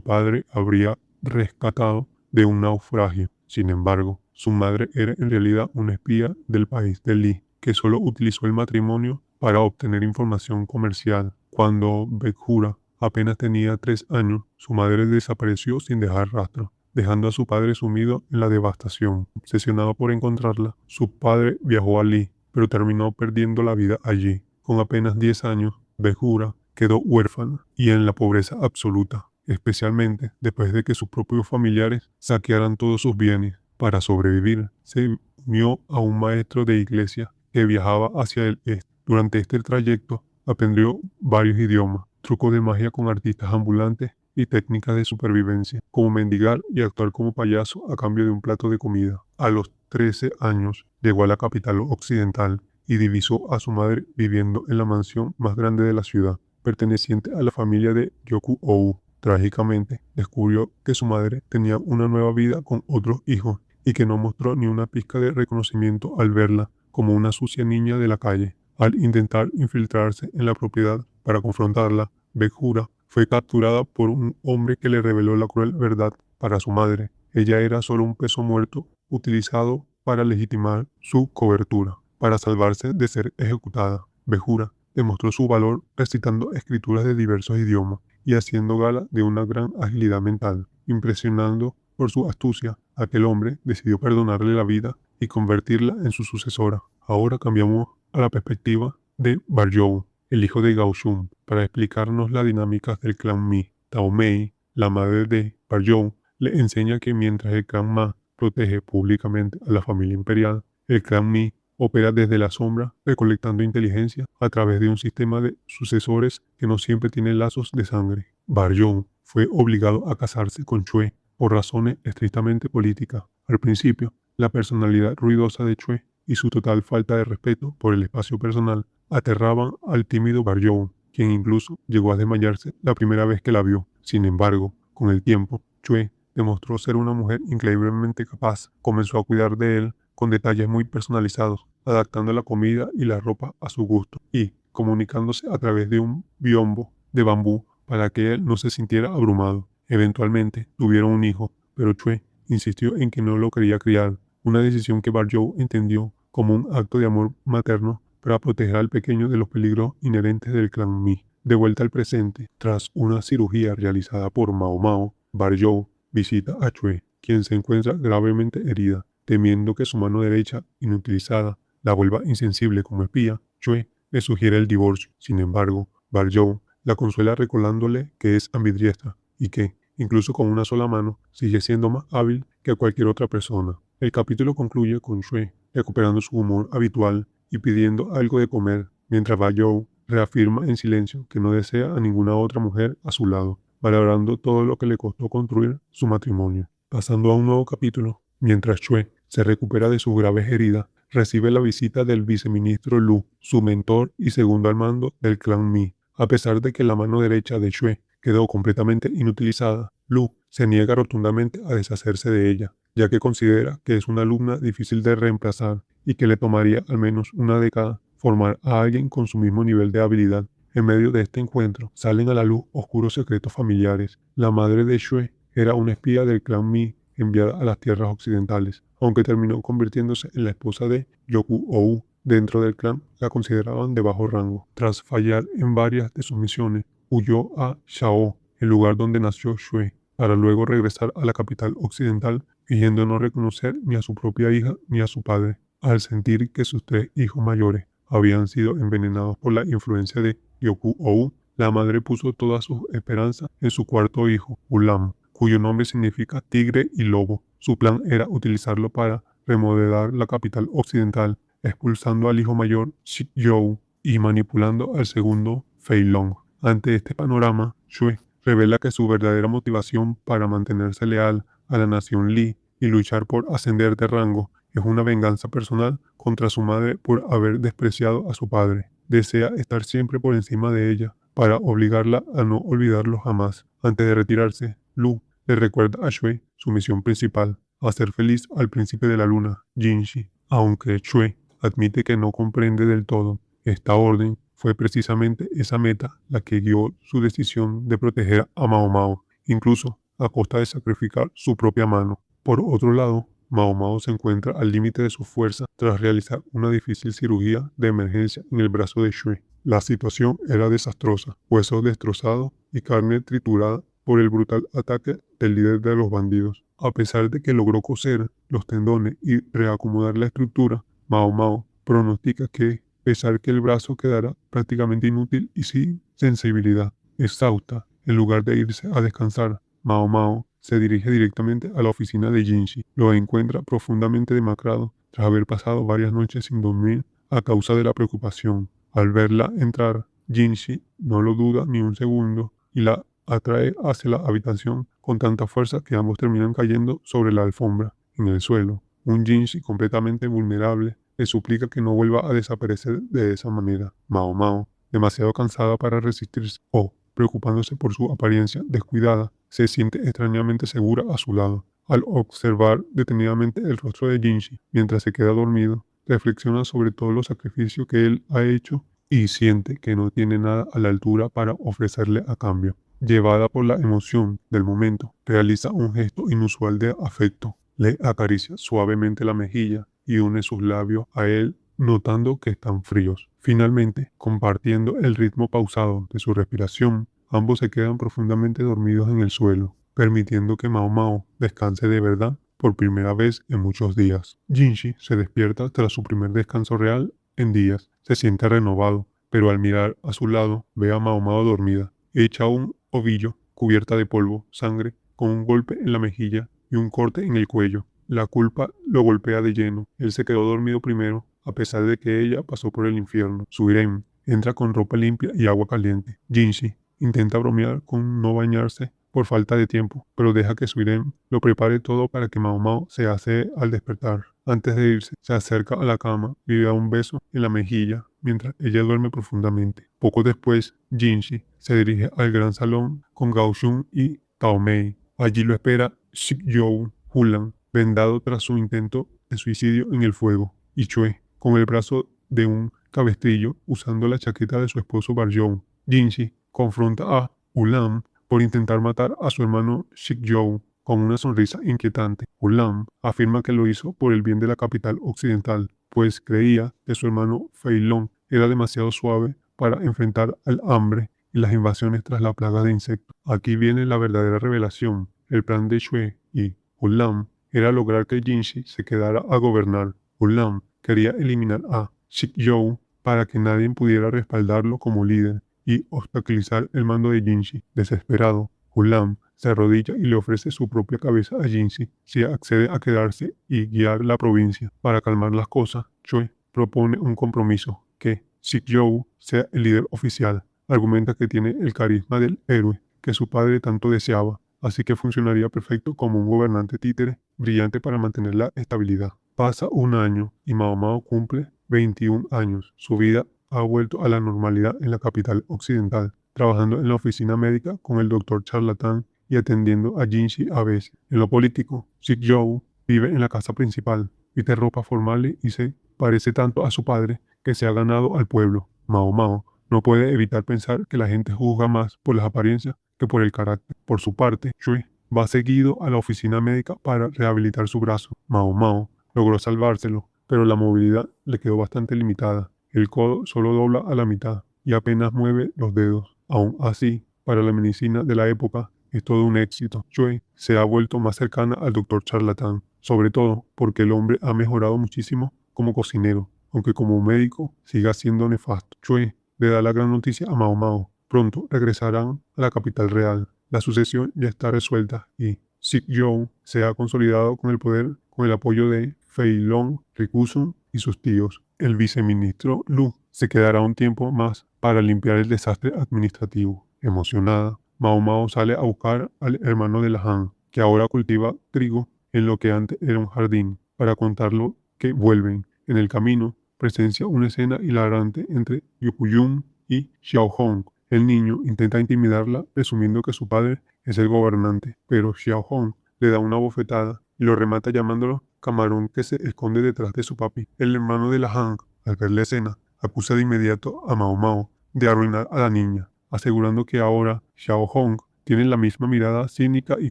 padre habría rescatado de un naufragio. Sin embargo, su madre era en realidad una espía del país de Li, que solo utilizó el matrimonio para obtener información comercial. Cuando Bekura apenas tenía 3 años, su madre desapareció sin dejar rastro, dejando a su padre sumido en la devastación. Obsesionado por encontrarla, su padre viajó a Li, pero terminó perdiendo la vida allí. Con apenas 10 años, Bekura quedó huérfana y en la pobreza absoluta, especialmente después de que sus propios familiares saquearan todos sus bienes. Para sobrevivir, se unió a un maestro de iglesia que viajaba hacia el este. Durante este trayecto, aprendió varios idiomas, trucos de magia con artistas ambulantes y técnicas de supervivencia, como mendigar y actuar como payaso a cambio de un plato de comida. A los 13 años, llegó a la capital occidental y divisó a su madre viviendo en la mansión más grande de la ciudad, perteneciente a la familia de Gyoku-ou. Trágicamente, descubrió que su madre tenía una nueva vida con otros hijos y que no mostró ni una pizca de reconocimiento al verla como una sucia niña de la calle. Al intentar infiltrarse en la propiedad para confrontarla, Bekura fue capturada por un hombre que le reveló la cruel verdad. Para su madre, ella era solo un peso muerto utilizado para legitimar su cobertura. Para salvarse de ser ejecutada, Bekura demostró su valor recitando escrituras de diversos idiomas y haciendo gala de una gran agilidad mental. Impresionando por su astucia, aquel hombre decidió perdonarle la vida y convertirla en su sucesora. Ahora cambiamos a la perspectiva de Barjou, el hijo de Gao Shun, para explicarnos las dinámicas del clan Mi. Tao Mei, la madre de Barjou, le enseña que mientras el clan Ma protege públicamente a la familia imperial, el clan Mi opera desde la sombra, recolectando inteligencia a través de un sistema de sucesores que no siempre tiene lazos de sangre. Barjou fue obligado a casarse con Chue por razones estrictamente políticas. Al principio, la personalidad ruidosa de Chue y su total falta de respeto por el espacio personal aterraban al tímido Barjou, quien incluso llegó a desmayarse la primera vez que la vio. Sin embargo, con el tiempo, Chue demostró ser una mujer increíblemente capaz. Comenzó a cuidar de él con detalles muy personalizados, adaptando la comida y la ropa a su gusto y comunicándose a través de un biombo de bambú para que él no se sintiera abrumado. Eventualmente tuvieron un hijo, pero Chue insistió en que no lo quería criar, una decisión que Barjou entendió como un acto de amor materno para proteger al pequeño de los peligros inherentes del clan Mi. De vuelta al presente, tras una cirugía realizada por Mao Mao, Barjou visita a Chue, quien se encuentra gravemente herida. Temiendo que su mano derecha, inutilizada, la vuelva insensible como espía, Chue le sugiere el divorcio. Sin embargo, Barjou la consuela recordándole que es ambidiestra y que, incluso con una sola mano, sigue siendo más hábil que cualquier otra persona. El capítulo concluye con Chue recuperando su humor habitual y pidiendo algo de comer, mientras Barjou reafirma en silencio que no desea a ninguna otra mujer a su lado, valorando todo lo que le costó construir su matrimonio. Pasando a un nuevo capítulo, mientras Chue se recupera de sus graves heridas, recibe la visita del viceministro Lu, su mentor y segundo al mando del clan Mi. A pesar de que la mano derecha de Chue quedó completamente inutilizada, Lu se niega rotundamente a deshacerse de ella, ya que considera que es una alumna difícil de reemplazar y que le tomaría al menos una década formar a alguien con su mismo nivel de habilidad. En medio de este encuentro, salen a la luz oscuros secretos familiares. La madre de Chue era una espía del clan Mi enviada a las tierras occidentales, aunque terminó convirtiéndose en la esposa de Gyoku-ou. Dentro del clan la consideraban de bajo rango. Tras fallar en varias de sus misiones, huyó a Shao, el lugar donde nació Chue, para luego regresar a la capital occidental, fingiendo no reconocer ni a su propia hija ni a su padre. Al sentir que sus 3 hijos mayores habían sido envenenados por la influencia de Gyoku-ou, la madre puso todas sus esperanzas en su cuarto hijo, Ulam, cuyo nombre significa tigre y lobo. Su plan era utilizarlo para remodelar la capital occidental, expulsando al hijo mayor Shik-Yu y manipulando al segundo Fei Long. Ante este panorama, Shue revela que su verdadera motivación para mantenerse leal a la nación Li y luchar por ascender de rango es una venganza personal contra su madre por haber despreciado a su padre. Desea estar siempre por encima de ella para obligarla a no olvidarlo jamás. Antes de retirarse, Lu le recuerda a Shue su misión principal, hacer feliz al príncipe de la luna, Jinshi. Aunque Shue admite que no comprende del todo esta orden, fue precisamente esa meta la que guió su decisión de proteger a Mao Mao, incluso a costa de sacrificar su propia mano. Por otro lado, Mao Mao se encuentra al límite de su fuerza tras realizar una difícil cirugía de emergencia en el brazo de Shue. La situación era desastrosa, huesos destrozados y carne triturada por el brutal ataque del líder de los bandidos. A pesar de que logró coser los tendones y reacomodar la estructura, Mao Mao pronostica que, a pesar que el brazo quedará prácticamente inútil y sin sensibilidad. Exhausta, en lugar de irse a descansar, Mao Mao se dirige directamente a la oficina de Jinshi. Lo encuentra profundamente demacrado tras haber pasado varias noches sin dormir a causa de la preocupación. Al verla entrar, Jinshi no lo duda ni un segundo y la atrae hacia la habitación con tanta fuerza que ambos terminan cayendo sobre la alfombra. En el suelo, un Jinshi completamente vulnerable le suplica que no vuelva a desaparecer de esa manera. Mao Mao, demasiado cansada para resistirse o preocupándose por su apariencia descuidada, se siente extrañamente segura a su lado. Al observar detenidamente el rostro de Jinshi mientras se queda dormido, reflexiona sobre todos los sacrificios que él ha hecho y siente que no tiene nada a la altura para ofrecerle a cambio. Llevada por la emoción del momento, realiza un gesto inusual de afecto. Le acaricia suavemente la mejilla y une sus labios a él, notando que están fríos. Finalmente, compartiendo el ritmo pausado de su respiración, ambos se quedan profundamente dormidos en el suelo, permitiendo que Mao Mao descanse de verdad por primera vez en muchos días. Jinshi se despierta tras su primer descanso real en días. Se siente renovado, pero al mirar a su lado ve a Mao Mao dormida, hecha un ovillo, cubierta de polvo, sangre, con un golpe en la mejilla y un corte en el cuello. La culpa lo golpea de lleno. Él se quedó dormido primero, a pesar de que ella pasó por el infierno. Suirem entra con ropa limpia y agua caliente. Jinshi intenta bromear con no bañarse por falta de tiempo, pero deja que Suirem lo prepare todo para que Mao Mao se hace al despertar. Antes de irse, se acerca a la cama y le da un beso en la mejilla mientras ella duerme profundamente. Poco después, Jinshi se dirige al gran salón con Gao Shun y Tao Mei. Allí lo espera Shik-Yu Hulan, vendado tras su intento de suicidio en el fuego, y Chue, con el brazo de un cabestrillo usando la chaqueta de su esposo Barjou. Jinshi confronta a Ulam por intentar matar a su hermano Shik-Yu con una sonrisa inquietante. Ulam afirma que lo hizo por el bien de la capital occidental, pues creía que su hermano Fei Long era demasiado suave para enfrentar al hambre y las invasiones tras la plaga de insectos. Aquí viene la verdadera revelación. El plan de Shue y Ulam era lograr que Jinshi se quedara a gobernar. Ulam quería eliminar a Shik-Yu para que nadie pudiera respaldarlo como líder y obstaculizar el mando de Jinshi. Desesperado, Ulam se arrodilla y le ofrece su propia cabeza a Jinshi si accede a quedarse y guiar la provincia. Para calmar las cosas, Chue propone un compromiso, que Shik-Yu sea el líder oficial. Argumenta que tiene el carisma del héroe que su padre tanto deseaba, así que funcionaría perfecto como un gobernante títere brillante para mantener la estabilidad. Pasa un año y Mao Mao cumple 21 años. Su vida ha vuelto a la normalidad en la capital occidental, trabajando en la oficina médica con el doctor charlatán y atendiendo a Jinshi a veces. En lo político, Shik-Yu vive en la casa principal, viste ropa formal y se parece tanto a su padre que se ha ganado al pueblo. Mao Mao no puede evitar pensar que la gente juzga más por las apariencias que por el carácter. Por su parte, Shui va seguido a la oficina médica para rehabilitar su brazo. Mao Mao logró salvárselo, pero la movilidad le quedó bastante limitada. El codo solo dobla a la mitad y apenas mueve los dedos. Aún así, para la medicina de la época, es todo un éxito. Shui se ha vuelto más cercana al doctor charlatán, sobre todo porque el hombre ha mejorado muchísimo como cocinero, aunque como médico siga siendo nefasto. Shui le da la gran noticia a Mao Mao. Pronto regresarán a la capital real. La sucesión ya está resuelta y Shik-Yu se ha consolidado con el poder con el apoyo de Fei Long, Rikusun y sus tíos. El viceministro Lu se quedará un tiempo más para limpiar el desastre administrativo. Emocionada, Mao Mao sale a buscar al hermano de la Han, que ahora cultiva trigo en lo que antes era un jardín, para contarlo que vuelven. En el camino, presencia una escena hilarante entre Yun y Xiao Hong. El niño intenta intimidarla, presumiendo que su padre es el gobernante, pero Xiao Hong le da una bofetada y lo remata llamándolo camarón que se esconde detrás de su papi. El hermano de la Han, al ver la escena, acusa de inmediato a Mao Mao de arruinar a la niña, asegurando que ahora Xiao Hong tiene la misma mirada cínica y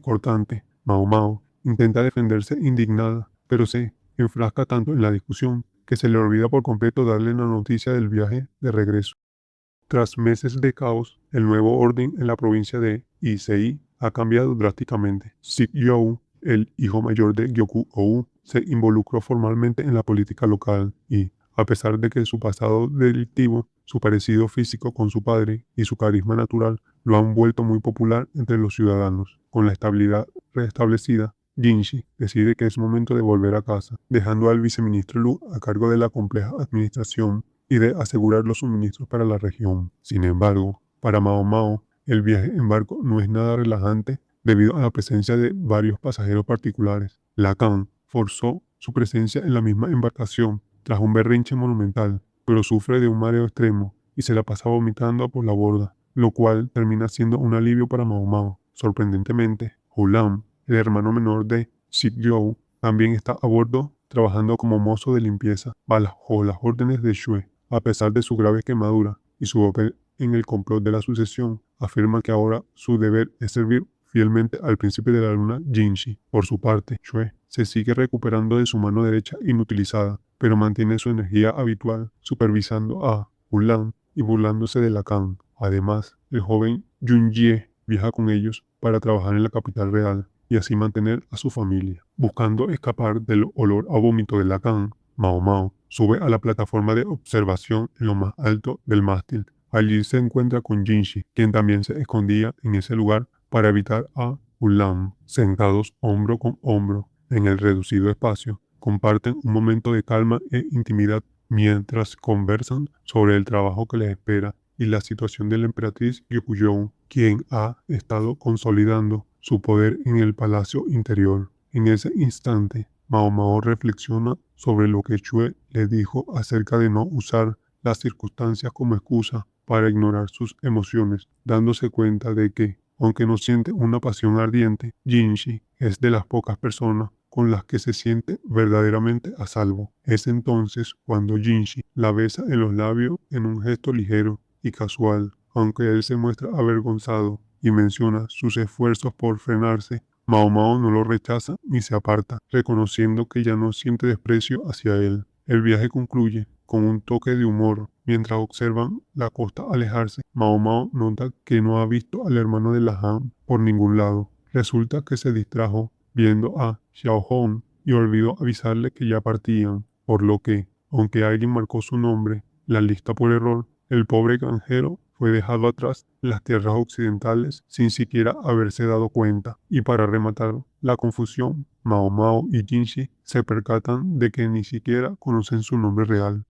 cortante. Mao Mao intenta defenderse indignada, pero se enfrasca tanto en la discusión que se le olvida por completo darle la noticia del viaje de regreso. Tras meses de caos, el nuevo orden en la provincia de Isei ha cambiado drásticamente. Sik You, el hijo mayor de Gyoku-ou, se involucró formalmente en la política local y, a pesar de que su pasado delictivo, su parecido físico con su padre y su carisma natural lo han vuelto muy popular entre los ciudadanos. Con la estabilidad restablecida, Jinshi decide que es momento de volver a casa, dejando al viceministro Lu a cargo de la compleja administración y de asegurar los suministros para la región. Sin embargo, para Mao Mao, el viaje en barco no es nada relajante debido a la presencia de varios pasajeros particulares. Lacan forzó su presencia en la misma embarcación tras un berrinche monumental, pero sufre de un mareo extremo y se la pasa vomitando por la borda, lo cual termina siendo un alivio para Mao Mao. Sorprendentemente, Hulam, el hermano menor de Sik You, también está a bordo trabajando como mozo de limpieza bajo las órdenes de Xue. A pesar de su grave quemadura y su papel en el complot de la sucesión, afirma que ahora su deber es servir fielmente al príncipe de la luna Jinshi. Por su parte, Xue se sigue recuperando de su mano derecha inutilizada, pero mantiene su energía habitual, supervisando a Hulan y burlándose de Lacan. Además, el joven Yunjie viaja con ellos para trabajar en la capital real y así mantener a su familia. Buscando escapar del olor a vómito de Lacan, Mao Mao sube a la plataforma de observación en lo más alto del mástil. Allí se encuentra con Jinshi, quien también se escondía en ese lugar para evitar a Ulam. Sentados hombro con hombro en el reducido espacio, comparten un momento de calma e intimidad mientras conversan sobre el trabajo que les espera y la situación de la emperatriz Gyokujou, quien ha estado consolidando su poder en el palacio interior. En ese instante, Mao Mao reflexiona sobre lo que Xue le dijo acerca de no usar las circunstancias como excusa para ignorar sus emociones, dándose cuenta de que, aunque no siente una pasión ardiente, Jinshi es de las pocas personas con las que se siente verdaderamente a salvo. Es entonces cuando Jinshi la besa en los labios en un gesto ligero y casual, aunque él se muestra avergonzado y menciona sus esfuerzos por frenarse. Mao Mao no lo rechaza ni se aparta, reconociendo que ya no siente desprecio hacia él. El viaje concluye con un toque de humor. Mientras observan la costa alejarse, Mao Mao nota que no ha visto al hermano de la Han por ningún lado. Resulta que se distrajo viendo a Xiao Hong y olvidó avisarle que ya partían, por lo que, aunque alguien marcó su nombre, la lista por error, el pobre granjero fue dejado atrás en las tierras occidentales sin siquiera haberse dado cuenta. Y para rematar la confusión, Mao Mao y Jinshi se percatan de que ni siquiera conocen su nombre real.